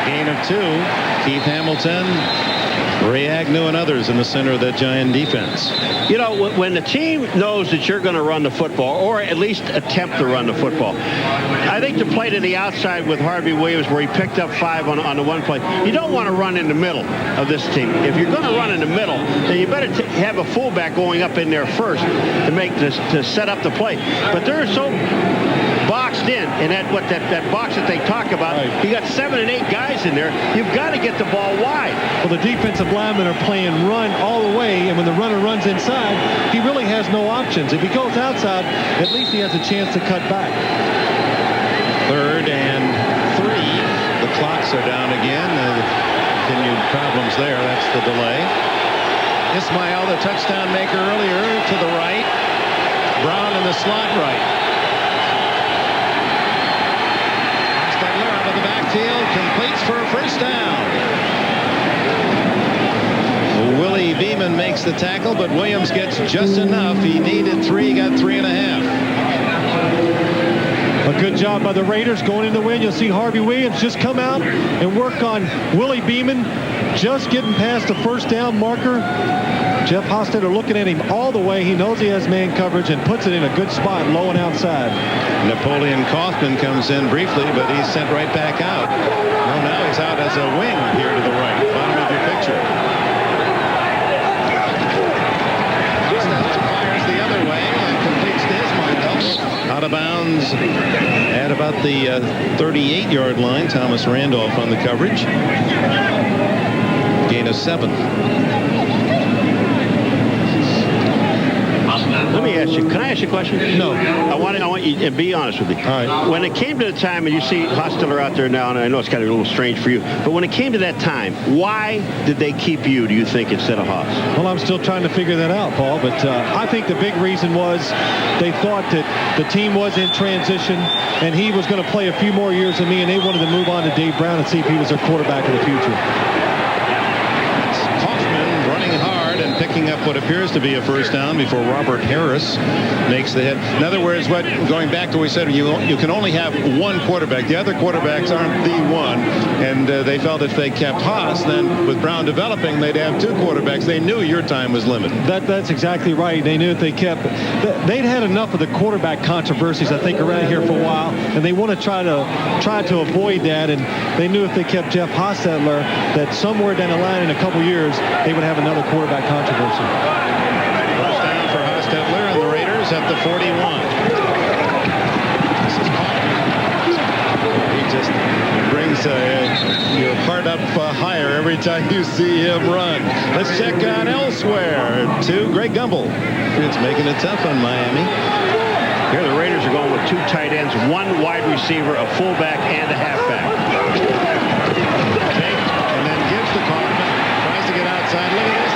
Gain of 2. Keith Hamilton, Ray Agnew, and others in the center of that Giant defense.
You know, when the team knows that you're going to run the football, or at least attempt to run the football, I think the play to the outside with Harvey Williams where he picked up 5 on the one play, you don't want to run in the middle of this team. If you're going to run in the middle, then you better have a fullback going up in there first to set up the play. But they're so boxed in that box that they talk about. Right. You got 7 and 8 guys in there. You've got to get the ball wide.
Well, the defensive linemen are playing run all the way, and when the runner runs inside, he really has no options. If he goes outside, at least he has a chance to cut back.
Third and 3. The clocks are down again. Continued problems there. That's the delay. Ismail, the touchdown maker earlier, to the right. Brown in the slot right. Hostetler out of the backfield, completes for a first down. Willie Beeman makes the tackle, but Williams gets just enough. He needed 3, got 3.5.
A good job by the Raiders going in the win. You'll see Harvey Williams just come out and work on Willie Beeman, just getting past the first down marker. Jeff Hostetler looking at him all the way. He knows he has man coverage and puts it in a good spot, low and outside.
Napoleon Kaufman comes in briefly, but he's sent right back out. Well, now he's out as a wing here to the right. Bottom of your picture. Hostetler fires the other way and completes to Ismail. Out of bounds at about the 38-yard line. Thomas Randolph on the coverage. Gain of 7.
Let me ask you, can I ask you a question?
No.
I want you to be honest with me.
All right.
When it came to the time, and you see Hostetler out there now, and I know it's kind of a little strange for you, but when it came to that time, why did they keep you, do you think, instead of Hoss?
Well, I'm still trying to figure that out, Paul, but I think the big reason was they thought that the team was in transition and he was going to play a few more years than me, and they wanted to move on to Dave Brown and see if he was their quarterback of the future.
Picking up what appears to be a first down before Robert Harris makes the hit. In other words, going back to what we said, you can only have one quarterback. The other quarterbacks aren't the one, and they felt if they kept Haas, then with Brown developing, they'd have two quarterbacks. They knew your time was limited.
That's exactly right. They knew if they kept, they'd had enough of the quarterback controversies, I think, around here for a while, and they want to try to avoid that. And they knew if they kept Jeff Hostetler, that somewhere down the line in a couple years, they would have another quarterback controversy.
First down for Hostetler and the Raiders at the 41. This is He just brings your heart up higher every time you see him run. Let's check on elsewhere to Greg Gumbel. It's making it tough on Miami.
Here the Raiders are going with 2 tight ends, 1 wide receiver, a fullback, and a halfback.
And then gives the Kaufman. Tries to get outside. Look at this.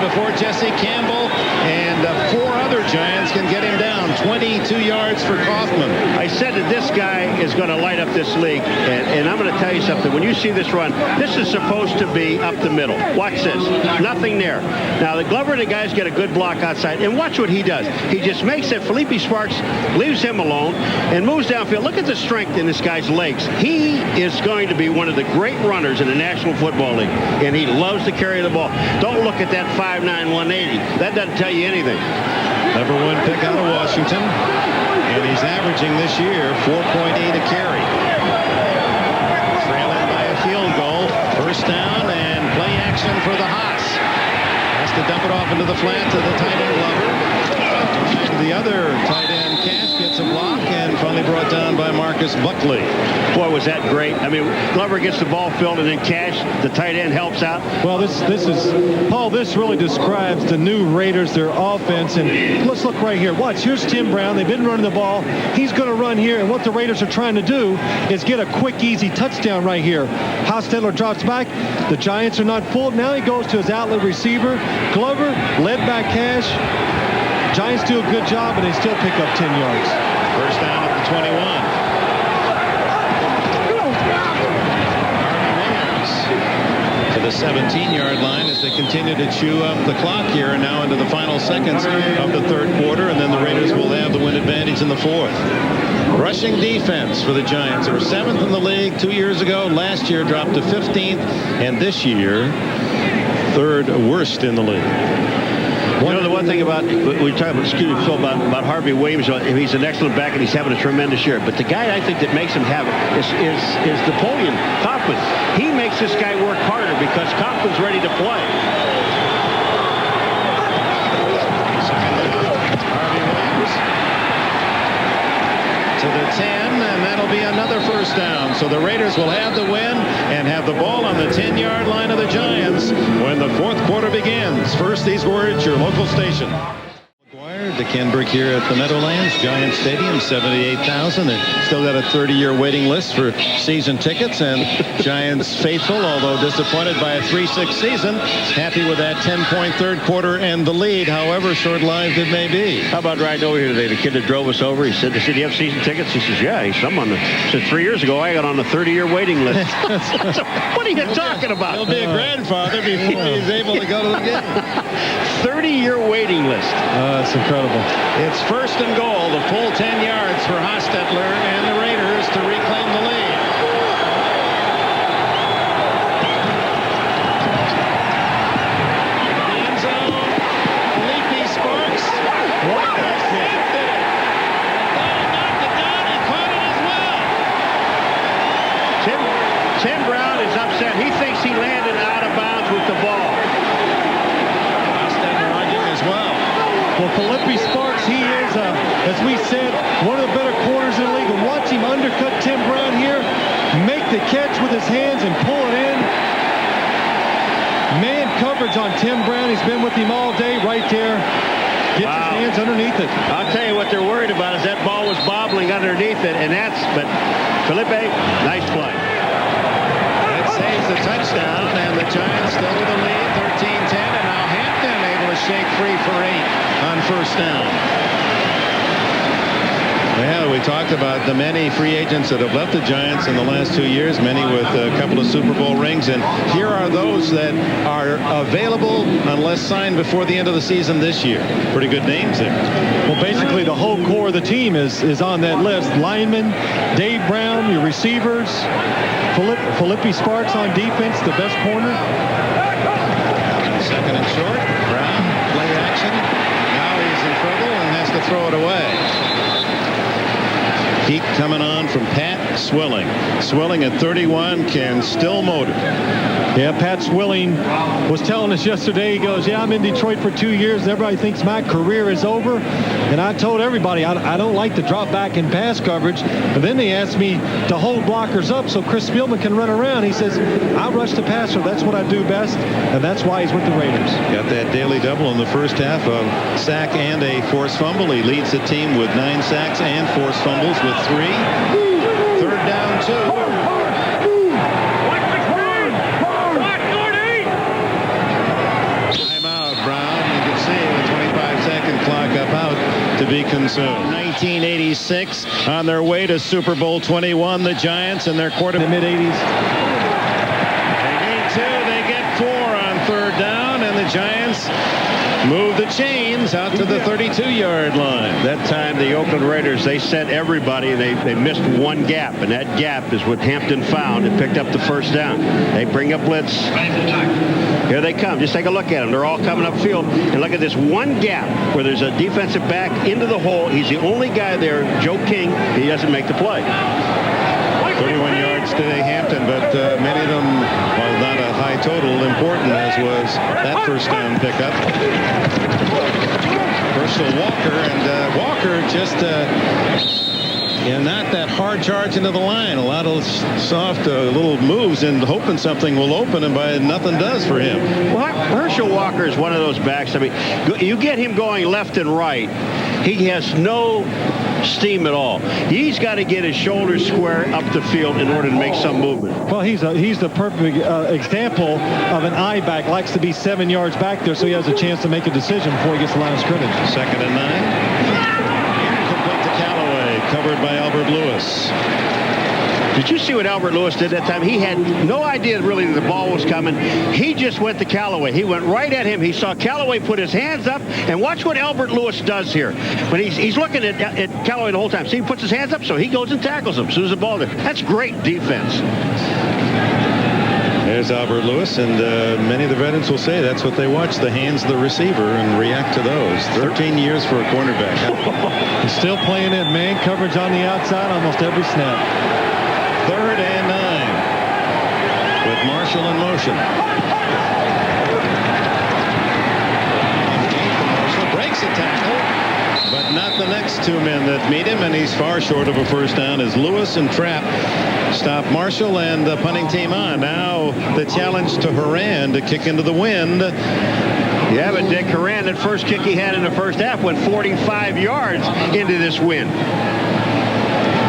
Before Jesse Campbell and 4 other Giants can get him down. 22 yards for Kaufman.
I said that this guy is going to light up this league, and I'm going to tell you something. When you see this run, this is supposed to be up the middle. Watch this. Nothing there. Now, the Glover and the guys get a good block outside, and watch what he does. He just makes it. Felipe Sparks leaves him alone and moves downfield. Look at the strength in this guy's legs. He is going to be one of the great runners in the National Football League, and he loves to carry the ball. Don't look at that 5'9", 180. That doesn't tell you anything.
Number 1 pick out of Washington, and he's averaging this year 4.8 a carry. Trailing by a field goal. First down and play action for the Haas. Has to dump it off into the flat to the tight end Glover. The other tight end Cash gets a block and finally brought down by Marcus Buckley.
Boy, was that great. I mean, Glover gets the ball filled, and then Cash, the tight end, helps out.
Well, this is, Paul, this really describes the new Raiders, their offense. And let's look right here. Watch, here's Tim Brown. They've been running the ball. He's going to run here, and what the Raiders are trying to do is get a quick, easy touchdown right here. Hostetler drops back. The Giants are not full. Now he goes to his outlet receiver. Glover led by Cash. Giants do a good job, and they still pick up 10 yards.
First down at the 21. Harvey Williams to the 17-yard line as they continue to chew up the clock here, and now into the final seconds of the third quarter, and then the Raiders will have the win advantage in the fourth. Rushing defense for the Giants. They were 7th in the league 2 years ago. Last year dropped to 15th, and this year 3rd worst in the league.
You know, the one thing about, we talk about, excuse me, Phil, about Harvey Williams, he's an excellent back and he's having a tremendous year. But the guy I think that makes him have it is Napoleon Kaufman. He makes this guy work harder because Kaufman's ready to play.
Harvey Williams to the 10, and that'll be another first down. So the Raiders will have the win and have the ball on the 10-yard line of the Giants when the fourth quarter begins. First, these words, your local station. To Kenbrick here at the Meadowlands, Giant Stadium, 78,000. They still got a 30-year waiting list for season tickets, and Giants faithful, although disappointed by a 3-6 season, happy with that 10-point third quarter and the lead, however short-lived it may be.
How about riding over here today? The kid that drove us over, he said, "Do you have season tickets?" He says, "Yeah." He said, "I said 3 years ago, I got on the 30-year waiting list." So, what are you talking about?
He'll be a grandfather before he's able to go to the game.
30-year waiting list.
That's incredible.
It's first and goal, the full 10 yards for Hostetler and the Raiders to reclaim the lead. The end zone, Leafy Sparks. What a save did it. Knocked it down, he caught it as well.
Tim Brown is upset. He thinks he landed out of bounds with the ball.
Hostetler arguing as well.
Well, Philippi Sparks, he is, as we said, one of the better corners in the league. And watch him undercut Tim Brown here, make the catch with his hands and pull it in. Man coverage on Tim Brown. He's been with him all day right there. Gets his hands underneath it.
I'll tell you what they're worried about is that ball was bobbling underneath it, but Felipe, nice play.
That saves the touchdown, and the Giants still with the lead, 13-10, and now Hampton able to shake free for 8 on first down. Yeah, we talked about the many free agents that have left the Giants in the last 2 years, many with a couple of Super Bowl rings, and here are those that are available unless signed before the end of the season this year. Pretty good names there.
Well, basically the whole core of the team is on that list. Lineman, Dave Brown, your receivers, Philippi Sparks on defense, the best corner.
Second and short, Brown, play action. Now he's in trouble and has to throw it away. Heat coming on from Pat Swilling. Swilling at 31 can still motor.
Yeah, Pat Swilling was telling us yesterday, he goes, yeah, I'm in Detroit for 2 years. And everybody thinks my career is over. And I told everybody I don't like to drop back in pass coverage. But then they asked me to hold blockers up so Chris Spielman can run around. He says, I rush the passer. That's what I do best. And that's why he's with the Raiders.
Got that daily double in the first half of sack and a forced fumble. He leads the team with 9 sacks and forced fumbles with 3. Third down 2. Clock up out to be consumed. 1986 on their way to Super Bowl 21. The Giants and their quarterback.
In the mid-'80s.
They need 2. They get 4 on third down, and the Giants move the chains out to the 32-yard line.
That time the Oakland Raiders, they sent everybody, and they missed one gap, and that gap is what Hampton found and picked up the first down. They bring up blitz. Here they come. Just take a look at them. They're all coming upfield. And look at this one gap where there's a defensive back into the hole. He's the only guy there, Joe King. He doesn't make the play.
31 yards today, Hampton, but many of them, while not a high total, important as was that first down pickup. Herschel Walker, and Walker just not that hard charge into the line. A lot of soft little moves and hoping something will open, and by nothing does for him.
Well, Herschel Walker is one of those backs. I mean, you get him going left and right, he has no steam at all. He's got to get his shoulders square up the field in order to make some movement.
Well, he's the perfect example of an I back. Likes to be 7 yards back there so he has a chance to make a decision before he gets the line of scrimmage.
Second and 9. Complete to Callaway, covered by Albert Lewis.
Did you see what Albert Lewis did that time? He had no idea really that the ball was coming. He just went to Callaway. He went right at him. He saw Callaway put his hands up, and watch what Albert Lewis does here. When he's looking at Callaway the whole time. See, he puts his hands up, so he goes and tackles him as soon as the ball there. That's great defense.
There's Albert Lewis, and many of the veterans will say that's what they watch, the hands of the receiver, and react to those. 13 years for a cornerback.
He's still playing that man coverage on the outside almost every snap.
Third and 9 with Marshall in motion. Marshall breaks a tackle, but not the next 2 men that meet him, and he's far short of a first down as Lewis and Trapp stop Marshall and the punting team on. Now the challenge to Horan to kick into the wind.
Yeah, but Dick Horan, that first kick he had in the first half went 45 yards into this wind.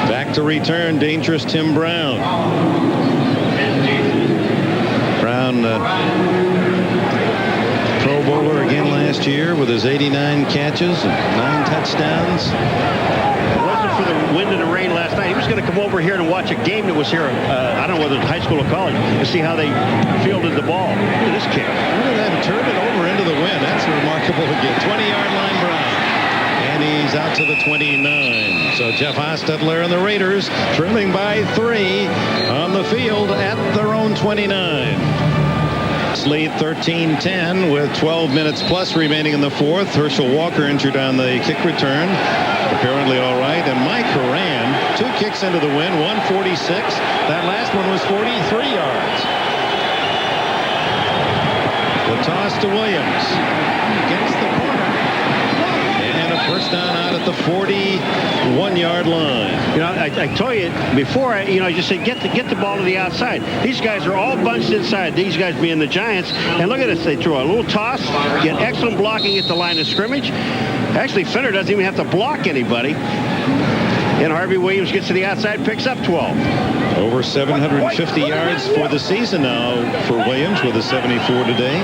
Back to return, dangerous Tim Brown. Brown, Pro Bowler again last year with his 89 catches and 9 touchdowns.
If it wasn't for the wind and the rain last night, he was going to come over here and watch a game that was here, I don't know whether it's high school or college, to see how they fielded the ball. Look at this kick.
Look at that, turned it over into the wind. That's remarkable again. 20-yard line, Brown. And he's out to the 29. So Jeff Hostetler and the Raiders trailing by 3 on the field at their own 29. Lead 13-10 with 12 minutes plus remaining in the fourth. Herschel Walker injured on the kick return. Apparently all right. And Mike Horan, 2 kicks into the win, 146. That last one was 43 yards. The toss to Williams. Against the corner. And a first down out at the 41-yard line.
You know, I told you before, I just said get the ball to the outside. These guys are all bunched inside. These guys being the Giants. And look at this. They throw a little toss, get excellent blocking at the line of scrimmage. Actually, Fenner doesn't even have to block anybody. And Harvey Williams gets to the outside, picks up 12.
Over 750 yards for the season now for Williams with a 74 today.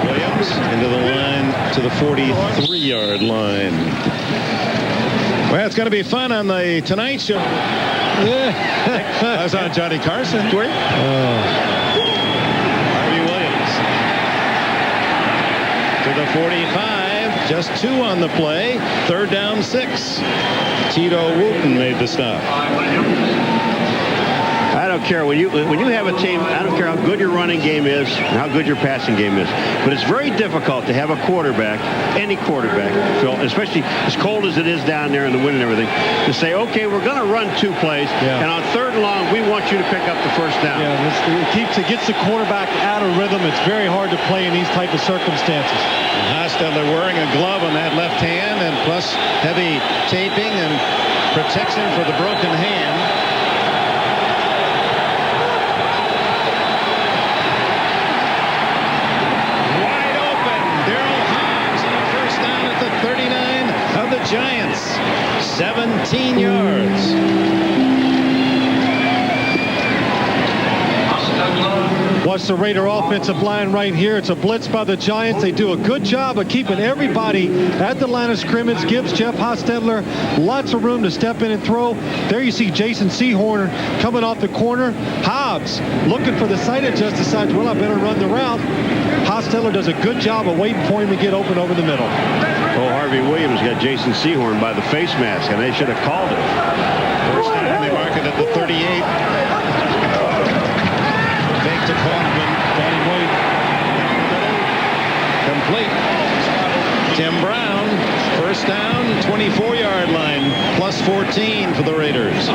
Williams into the line to the 43-yard line. Well, it's going to be fun on the Tonight Show. I was on Johnny Carson. Where? Harvey Williams to the 45. Just 2 on the play. 3rd down 6. Tito Wooten made the stop.
I don't care when you have a team. I don't care how good your running game is and how good your passing game is, but it's very difficult to have a quarterback, any quarterback, Phil, especially as cold as it is down there in the wind and everything, to say, okay, we're going to run 2 plays, and on 3rd and long, we want you to pick up the first down.
Yeah, it gets the quarterback out of rhythm. It's very hard to play in these type of circumstances.
And Hostetler wearing a glove on that left hand, and plus heavy taping and protection for the broken hand. Giants, 17 yards.
Watch the Raider offensive line right here. It's a blitz by the Giants. They do a good job of keeping everybody at the line of scrimmage. Gives Jeff Hostetler lots of room to step in and throw. There you see Jason Sehorn coming off the corner. Hobbs looking for the sight adjust, decides, well, I better run the route. Hostetler does a good job of waiting for him to get open over the middle.
Oh, Harvey Williams got Jason Sehorn by the face mask, and they should have called it.
First down, they mark it at the 38. Fake to Kaufman. Johnny White. Complete. Tim Brown. First down, 24-yard line, plus 14 for the Raiders.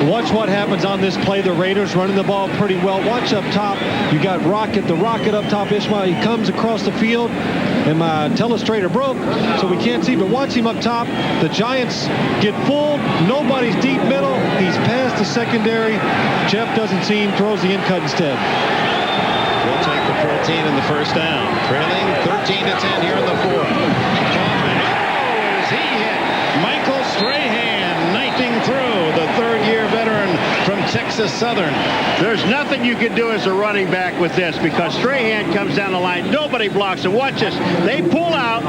Watch what happens on this play. The Raiders running the ball pretty well. Watch up top. You got the Rocket up top. Ishmael, he comes across the field. And my telestrator broke, so we can't see. But watch him up top. The Giants get full. Nobody's deep middle. He's past the secondary. Jeff doesn't see him. Throws the in-cut instead.
We'll take the 14 in the first down. Trailing 13-10 here in the fourth. Oh, is he hit? Michael Strahan knifing through, the 3rd-year veteran from Texas Southern.
There's nothing you can do as a running back with this, because Strahan comes down the line. Nobody blocks him. Watch this. They pull out.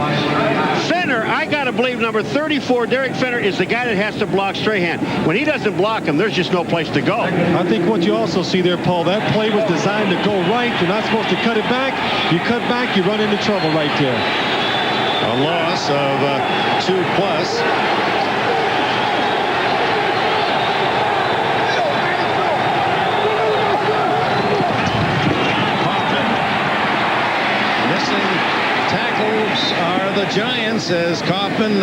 Fenner, I got to believe number 34, Derek Fenner, is the guy that has to block Strahan. When he doesn't block him, there's just no place to go.
I think what you also see there, Paul, that play was designed to go right. You're not supposed to cut it back. You cut back, you run into trouble right there.
A loss of 2+. Are the Giants, as Kaufman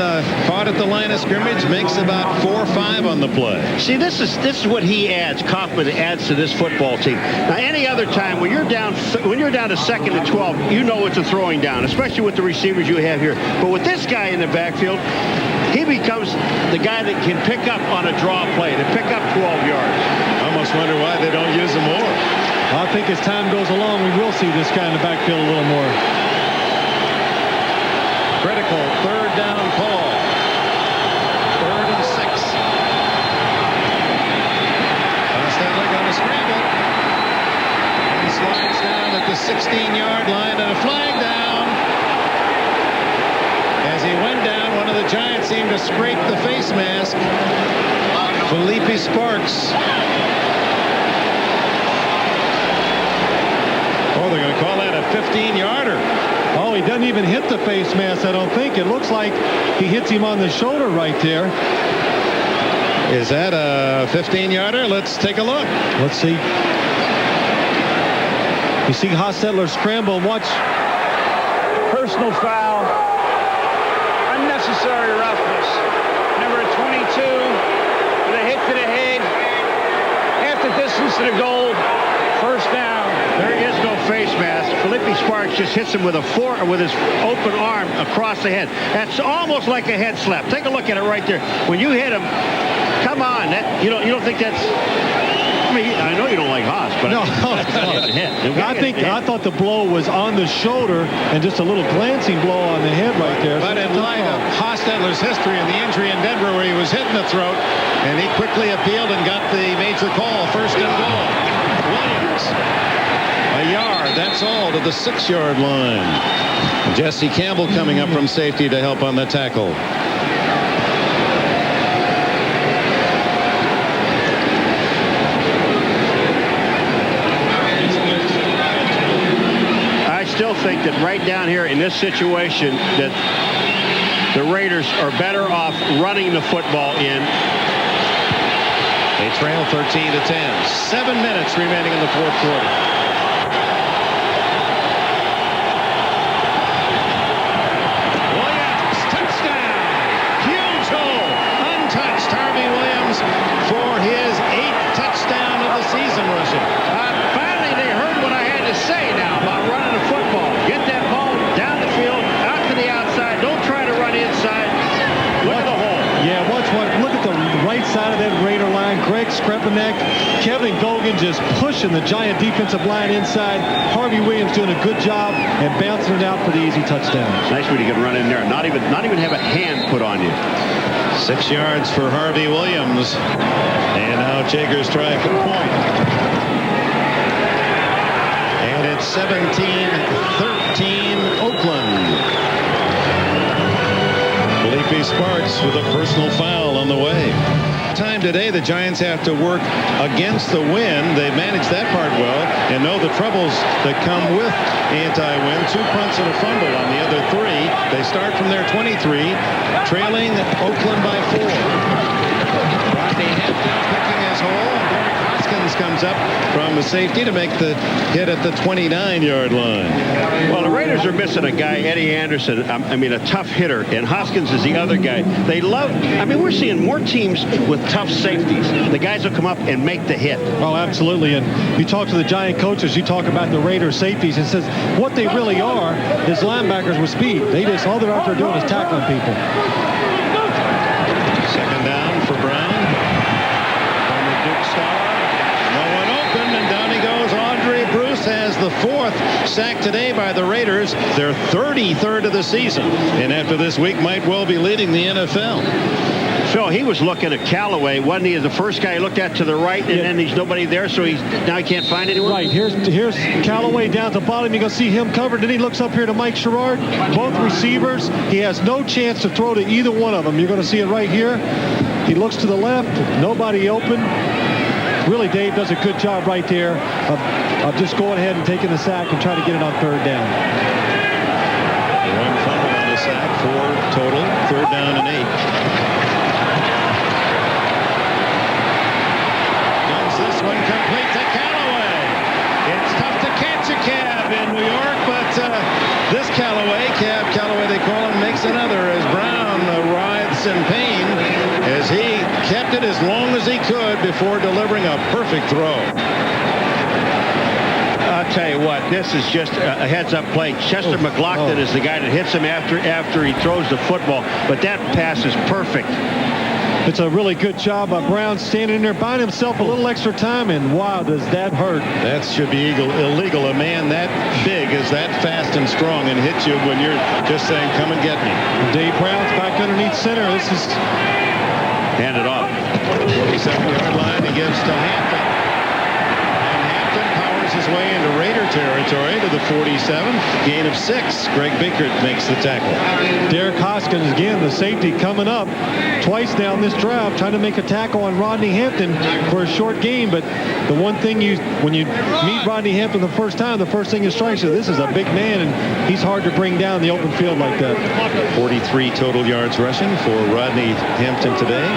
caught at the line of scrimmage, makes about 4-5 on the play.
See, this is what he adds. Kaufman adds to this football team. Now, any other time when you're down to 2nd and 12, you know it's a throwing down, especially with the receivers you have here. But with this guy in the backfield, he becomes the guy that can pick up on a draw play, to pick up 12 yards.
I almost wonder why they don't use him more.
I think as time goes along, we will see this guy in the backfield a little more.
Critical 3rd down call. 3rd and 6. Hostetler going to scramble. He slides down at the 16-yard line and a flag down. As he went down, one of the Giants seemed to scrape the face mask. Felipe Sparks. Oh, they're going to call that a 15-yarder.
Oh, he doesn't even hit the face mask, I don't think. It looks like he hits him on the shoulder right there.
Is that a 15-yarder? Let's take a look.
Let's see. You see Hostetler scramble and watch.
Personal foul. Unnecessary roughness. Number 22 with a hit to the head. Half the distance to the goal. First down.
There is no face mask. Felipe Sparks just hits him with his open arm across the head. That's almost like a head slap. Take a look at it right there. When you hit him, come on. You don't think that's... I mean, I know you don't like Haas, but
No. I thought the blow was on the shoulder and just a little glancing blow on the head right there.
But in light of Hostetler's history and the injury in Denver where he was hit in the throat, and he quickly appealed and got the major call, first and goal. Williams, a yard, that's all, to the 6-yard line. Jesse Campbell coming up from safety to help on the tackle.
Still think that right down here in this situation that the Raiders are better off running the football in.
They trail 13-10. 7 minutes remaining in the fourth quarter. Williams, touchdown. Huge hole. Untouched. Harvey Williams for his 8th touchdown of the season rushing.
Finally, they heard what I had to say now about running the football. Get that ball down the field, out to the outside. Don't try to run inside. Look at the hole.
Yeah, look at the right side of that Raider line. Greg Skrepanek, Kevin Gogan just pushing the Giant defensive line inside. Harvey Williams doing a good job and bouncing it out for the easy touchdown.
Nice when you can run in there. Not even have a hand put on you.
6 yards for Harvey Williams. And now Jagers try for point. And it's 17-13 Oakland. Felipe Sparks with a personal foul on the way. Time today, the Giants have to work against the wind. They've managed that part well and know the troubles that come with anti-wind. 2 punts and a fumble on the other 3. They start from their 23, trailing Oakland by 4. Rodney Hampton picking his hole. Hoskins comes up from the safety to make the hit at the 29-yard line.
Well, the Raiders are missing a guy, Eddie Anderson, a tough hitter, and Hoskins is the other guy. We're seeing more teams with tough safeties. The guys will come up and make the hit.
Oh, absolutely. And you talk to the Giant coaches, you talk about the Raiders safeties, and says what they really are is linebackers with speed. All they're out there doing is tackling people.
Second down for Brown. Former Duke star. No one open, and down he goes. Andre Bruce has the 4th sack today by the Raiders, their 33rd of the season. And after this week, might well be leading the NFL.
Phil, he was looking at Callaway, wasn't he? The first guy he looked at to the right, and then there's nobody there, so now he can't find anyone?
Right, here's Callaway down at the bottom. You can see him covered. Then he looks up here to Mike Sherrard. Both receivers. He has no chance to throw to either one of them. You're going to see it right here. He looks to the left. Nobody open. Really, Dave does a good job right there of just going ahead and taking the sack and trying to get it on 3rd down.
1 fumble on the sack, 4 total. 3rd down and 8. This one complete to Callaway. It's tough to catch a cab in New York, but this Callaway they call him, makes another as Brown writhes in pain as he kept it as long as he could before delivering a perfect throw.
I'll tell you what, this is just a heads-up play. Chester McLaughlin is the guy that hits him after he throws the football, but that pass is perfect.
It's a really good job by Brown standing there, buying himself a little extra time, and wow, does that hurt.
That should be illegal. A man that big is that fast and strong and hits you when you're just saying, come and get me.
Dave Brown's back underneath center. This is...
Hand it off.
47-yard line, he gives to Hampton. And Hampton powers his his way into Raider territory to the 47. Gain of 6. Greg Binkert makes the tackle.
Derek Hoskins, again, the safety coming up twice down this drive, trying to make a tackle on Rodney Hampton for a short game. But the one thing when you meet Rodney Hampton the first time, the first thing that strikes you, this is a big man, and he's hard to bring down the open field like that.
43 total yards rushing for Rodney Hampton today.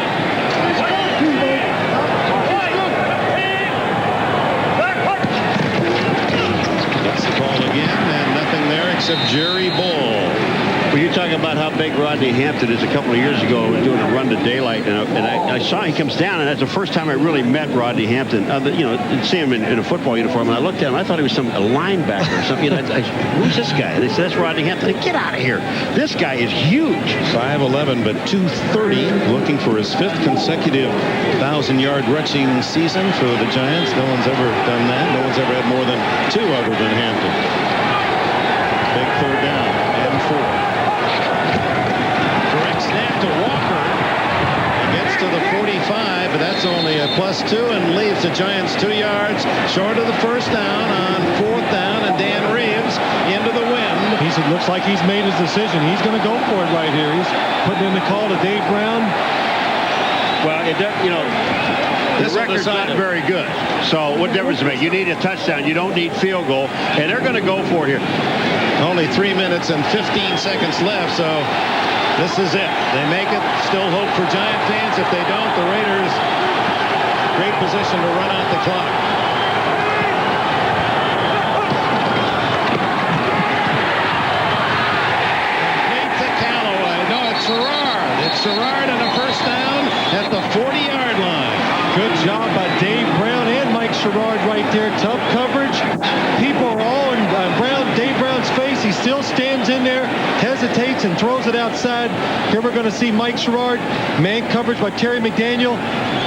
Gets the ball again, and nothing there except Jerry Bull.
Well, you're talking about how big Rodney Hampton is. A couple of years ago, I was doing a run to daylight, and I saw he comes down, and that's the first time I really met Rodney Hampton. See him in a football uniform, and I looked at him. I thought he was a linebacker or something. Who's this guy? And they said, that's Rodney Hampton. Get out of here. This guy is huge.
5'11", but 230, looking for his 5th consecutive 1,000-yard rushing season for the Giants. No one's ever done that. No one's ever had more than 2 other than Hampton. Big third down and 4. Snap to Walker. He gets to the 45, but that's only a +2 and leaves the Giants 2 yards short of the first down on 4th down, and Dan Reeves into the wind.
It looks like he's made his decision. He's going to go for it right here. He's putting in the call to Dave Brown.
Well, the record's not very good. So what difference does it make? You need a touchdown. You don't need field goal, and they're going to go for it here.
Only 3 minutes and 15 seconds left, so this is it. They make it. Still hope for Giant fans. If they don't, the Raiders, great position to run out the clock. Complete to Callaway. No, it's Sherrard. It's Sherrard and a first down at the 40-yard line.
Good job by Dave Brown and Mike Sherrard right there. Tough coverage. People are all in Dave Brown's face. He still stands in there, hesitates, and throws it outside. Here we're going to see Mike Sherrard. Man coverage by Terry McDaniel.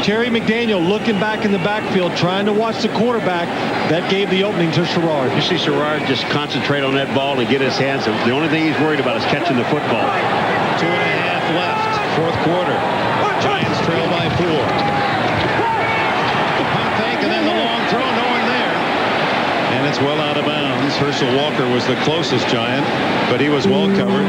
Terry McDaniel looking back in the backfield, trying to watch the quarterback. That gave the opening to Sherrard.
You see Sherrard just concentrate on that ball and get his hands. The only thing he's worried about is catching the football.
2.5 left, 4th quarter. Giants trail by 4. The punt fake and then the long throw. No one there. And it's well out of bounds. Herschel Walker was the closest Giant, but he was well covered.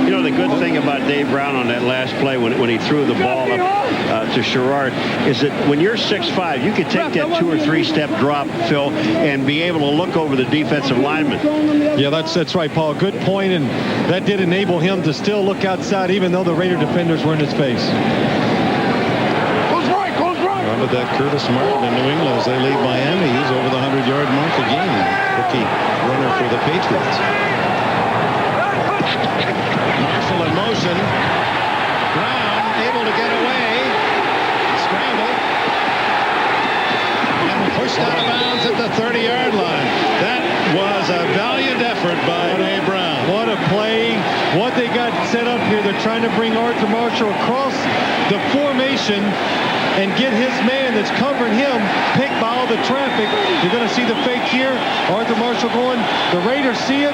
You know, the good thing about Dave Brown on that last play when he threw the ball up to Sherrard is that when you're 6'5", you can take that 2 or 3 step drop, Phil, and be able to look over the defensive lineman.
Yeah, that's right, Paul. Good point, and that did enable him to still look outside even though the Raider defenders were in his face.
With that Curtis Martin in New England as they leave Miami. He's over the 100-yard mark again. Rookie runner for the Patriots. Marshall in motion. Brown able to get away. Scramble. And pushed out of bounds at the 30-yard line. That was a valiant effort by Dave Brown.
What a play. What they got set up here, they're trying to bring Arthur Marshall across the formation and get his man that's covering him picked by all the traffic. You're going to see the fake here. Arthur Marshall going. The Raiders see it.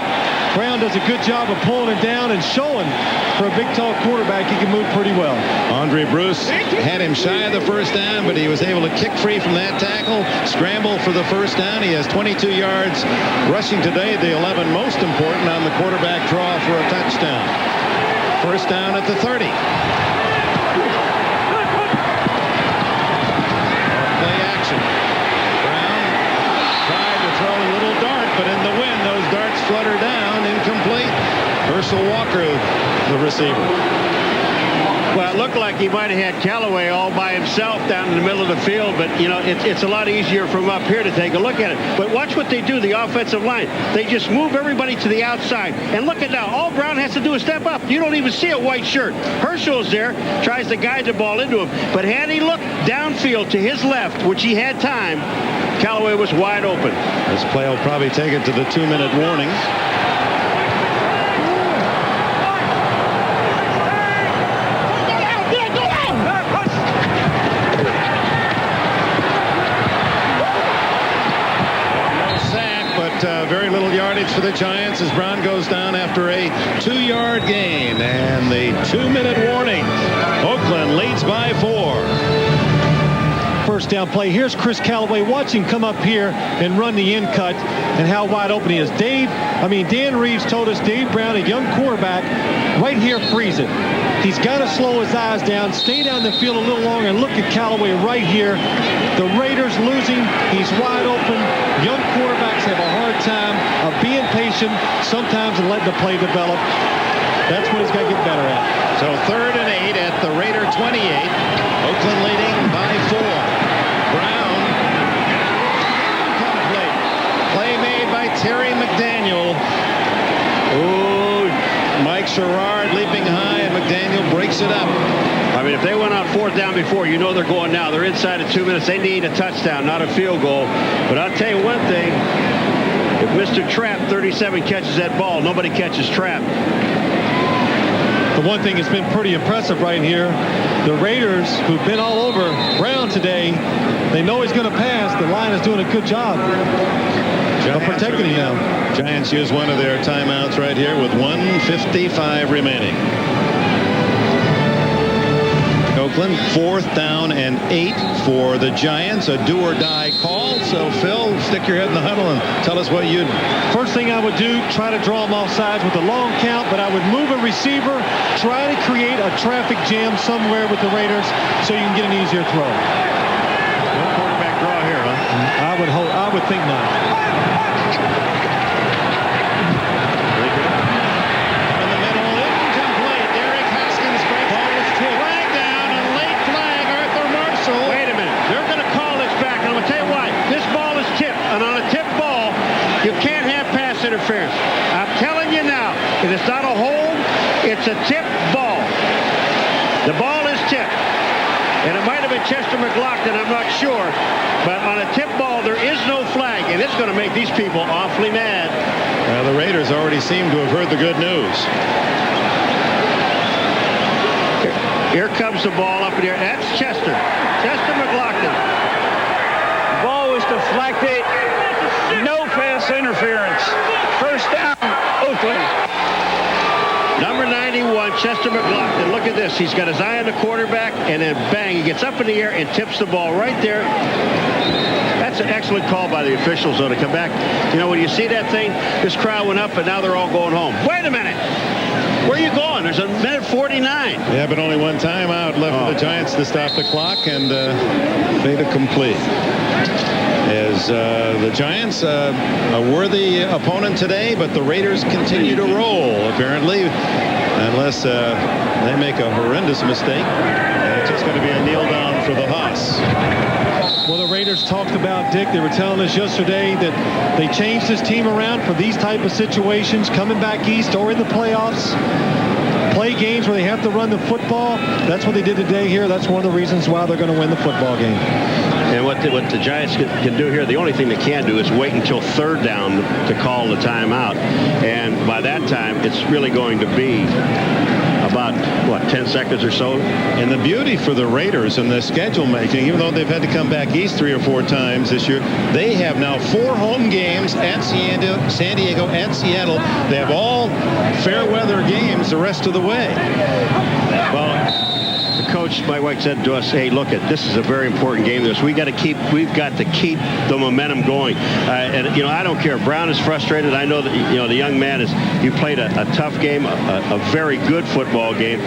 Brown does a good job of pulling it down and showing for a big, tall quarterback he can move pretty well.
Andre Bruce had him shy of the first down, but he was able to kick free from that tackle, scramble for the first down. He has 22 yards rushing today, the 11 most important on the quarterback draw for a touchdown. First down at the 30. But in the wind, those darts flutter down, incomplete. Herschel Walker, the receiver.
Well, it looked like he might have had Callaway all by himself down in the middle of the field, but, you know, it's a lot easier from up here to take a look at it. But watch what they do, the offensive line. They just move everybody to the outside. And look at now, all Brown has to do is step up. You don't even see a white shirt. Herschel's there, tries to guide the ball into him. But had he looked downfield to his left, which he had time, Callaway was wide open.
This play will probably take it to the 2-minute warning. Very little yardage for the Giants as Brown goes down after a 2-yard gain. And the 2-minute warning. Oakland leads by 4.
first down play. Here's Chris Callaway. Watch him come up here and run the in cut and how wide open he is. Dan Reeves told us Dave Brown, a young quarterback, right here, freeze it. He's got to slow his eyes down, stay down the field a little longer, and look at Callaway right here. The Raiders losing. He's wide open. Young quarterbacks have a hard time of being patient sometimes and letting the play develop. That's what he's got to get better at.
So 3rd and 8 at the Raider 28. Oakland leading by 4. Brown. Incomplete. Play made by Terry McDaniel.
Oh,
Mike Sherrard leaping high, and McDaniel breaks it up.
I mean, if they went on 4th down before, you know they're going now. They're inside of 2 minutes. They need a touchdown, not a field goal. But I'll tell you one thing. If Mr. Trapp, 37, catches that ball, nobody catches Trapp.
The one thing that's been pretty impressive right here, the Raiders, who've been all over Brown today, they know he's going to pass. The line is doing a good job of protecting him now.
Giants use one of their timeouts right here with 1:55 remaining. Oakland, 4th down and 8 for the Giants. A do-or-die call. So, Phil, stick your head in the huddle and tell us what you'd...
First thing I would do, try to draw them off sides with a long count, but I would move a receiver, try to create a traffic jam somewhere with the Raiders so you can get an easier throw.
No quarterback draw here, huh?
I would think not.
You can't have pass interference. I'm telling you now, if it's not a hold, it's a tip ball. The ball is tipped. And it might have been Chester McLaughlin, I'm not sure. But on a tip ball, there is no flag, and it's going to make these people awfully mad.
Well, the Raiders already seem to have heard the good news.
Here comes the ball up in the air. That's Chester McLaughlin.
The ball was deflected. No pass interference. First down, Oakland.
Number 91, Chester McLaughlin. Look at this. He's got his eye on the quarterback, and then bang, he gets up in the air and tips the ball right there. That's an excellent call by the officials, though, to come back. You know, when you see that thing, this crowd went up, and now they're all going home. Wait a minute. Where are you going? There's a minute 49.
Yeah, but only one timeout left for the Giants to stop the clock, and made it complete. As the Giants, a worthy opponent today, but the Raiders continue to roll, apparently, unless they make a horrendous mistake. And it's just going to be a kneel down for the Haas.
Well, the Raiders talked about, Dick, they were telling us yesterday that they changed this team around for these type of situations, coming back east or in the playoffs. Play games where they have to run the football. That's what they did today here. That's one of the reasons why they're going to win the football game.
And what the Giants can do here, the only thing they can do is wait until 3rd down to call the timeout. And by that time, it's really going to be about, 10 seconds or so.
And the beauty for the Raiders in the schedule making, even though they've had to come back east 3 or 4 times this year, they have now 4 home games at San Diego and Seattle. They have all fair weather games the rest of the way.
Well, the coach, Mike White, said to us, hey, look, this is a very important game. We've got to keep the momentum going. And I don't care. Brown is frustrated. I know that, the young man you played a tough game, a very good football game.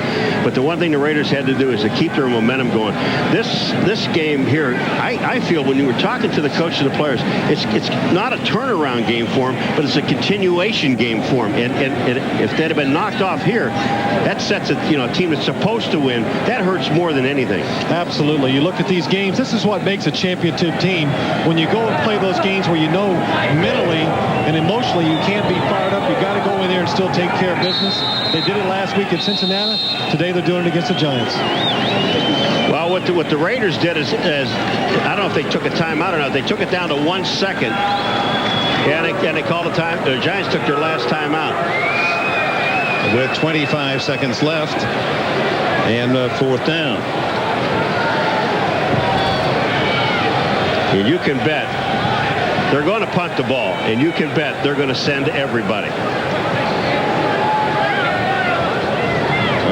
But the one thing the Raiders had to do is to keep their momentum going. This game here, I feel when you were talking to the coach and the players, it's not a turnaround game for them, but it's a continuation game for them. And if they'd have been knocked off here, that sets a team that's supposed to win. That hurts more than anything.
Absolutely. You look at these games, this is what makes a championship team. When you go and play those games where you know mentally and emotionally you can't be fired up, you got to go in there and still take care of business. They did it last week at Cincinnati. Today they're doing it against the Giants.
Well, what the Raiders did is I don't know if they took a timeout or not. They took it down to 1 second. And they called a time. The Giants took their last timeout.
With 25 seconds left and 4th down.
And you can bet they're going to punt the ball, and you can bet they're going to send everybody.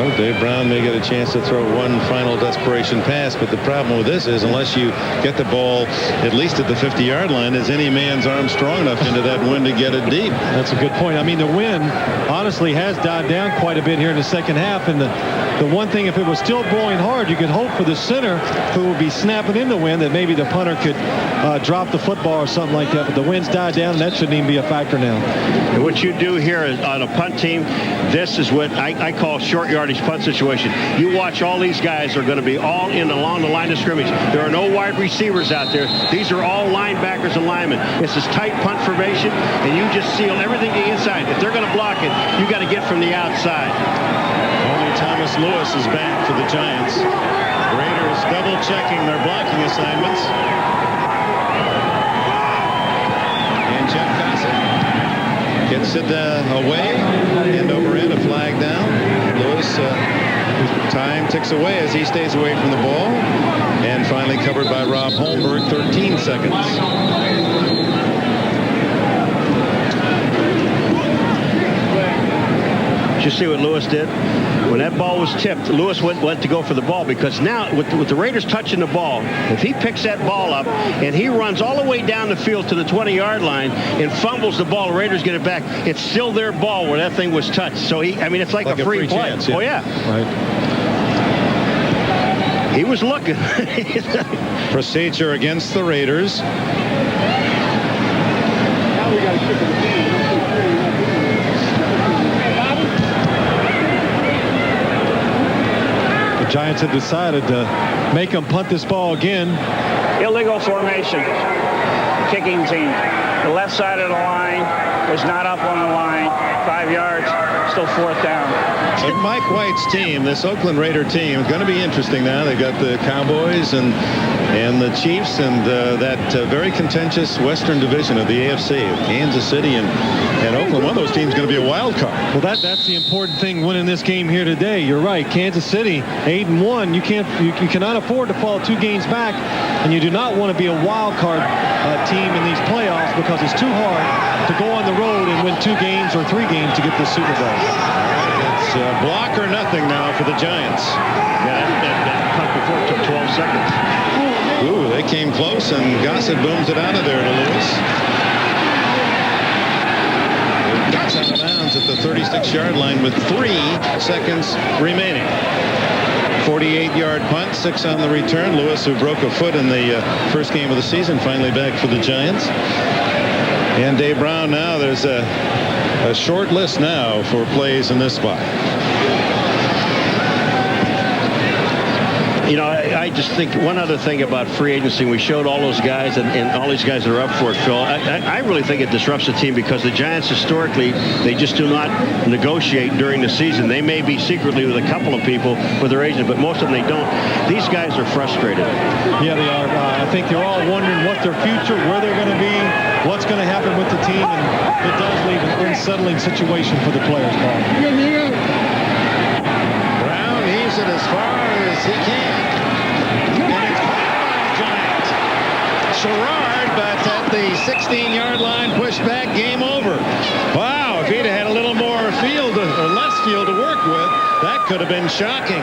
Well, Dave Brown may get a chance to throw one final desperation pass, but the problem with this is unless you get the ball at least at the 50-yard line, is any man's arm strong enough into that wind to get it deep?
That's a good point. I mean, the wind honestly has died down quite a bit here in the second half, and the one thing, if it was still blowing hard, you could hope for the center who would be snapping in the wind that maybe the punter could drop the football or something like that, but the wind's died down, and that shouldn't even be a factor now.
And what you do here on a punt team, this is what I call short yardage punt situation. You watch, all these guys are going to be all in along the line of scrimmage. There are no wide receivers out there. These are all linebackers and linemen. It's this tight punt formation, and you just seal everything to the inside. If they're going to block it, you got to get from the outside.
Only Thomas Lewis is back for the Giants. Raiders double-checking their blocking assignments. And Jeff Gossett gets it away, and overhead, a flag down. Lewis, time ticks away as he stays away from the ball, and finally covered by Rob Holmberg, 13 seconds.
Did you see what Lewis did? When that ball was tipped, Lewis went to go for the ball, because now with the Raiders touching the ball, if he picks that ball up and he runs all the way down the field to the 20-yard line and fumbles the ball, the Raiders get it back, it's still their ball where that thing was touched. So it's like a free play.
Chance, yeah.
Oh yeah.
Right.
He was looking.
Procedure against the Raiders.
Now we got to kick it again.
Giants have decided to make them punt this ball again.
Illegal formation. Kicking team. The left side of the line is not up on the line. 5 yards. Still fourth down.
But Mike White's team, this Oakland Raider team, is going to be interesting now. They've got the Cowboys and the Chiefs and that very contentious Western division of the AFC, Kansas City and Oakland. One of those teams is going to be a wild card.
Well, that's the important thing winning this game here today. You're right. Kansas City 8-1. You cannot afford to fall 2 games back, and you do not want to be a wild card team in these playoffs, because it's too hard to go on the road and win 2 games or 3 games to get the Super Bowl.
It's block or nothing now for the Giants.
Yeah, that punt before took 12 seconds.
Ooh, they came close, and Gossett booms it out of there to Lewis. Gets out of bounds at the 36-yard line with 3 seconds remaining. 48-yard punt, 6 on the return. Lewis, who broke a foot in the first game of the season, finally back for the Giants. And Dave Brown now, there's a short list now for plays in this spot.
You know, I just think one other thing about free agency, we showed all those guys and all these guys that are up for it, Phil. I really think it disrupts the team, because the Giants historically, they just do not negotiate during the season. They may be secretly with a couple of people with their agent, but most of them they don't. These guys are frustrated.
Yeah, they are. I think they're all wondering what their future, where they're going to be, what's going to happen with the team, and it does leave an unsettling situation for the players, Paul.
Brown heaves it as far as he can. And it's caught by the Giants. Sherrard, but at the 16-yard line, pushed back, game over. Wow, if he'd had a little more field or less field to work with, that could have been shocking.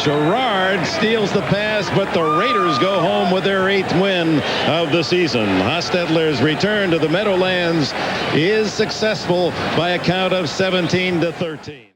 Sherrard steals the pass, but the Raiders go home with their 8th win of the season. Hostetler's return to the Meadowlands is successful by a count of 17-13.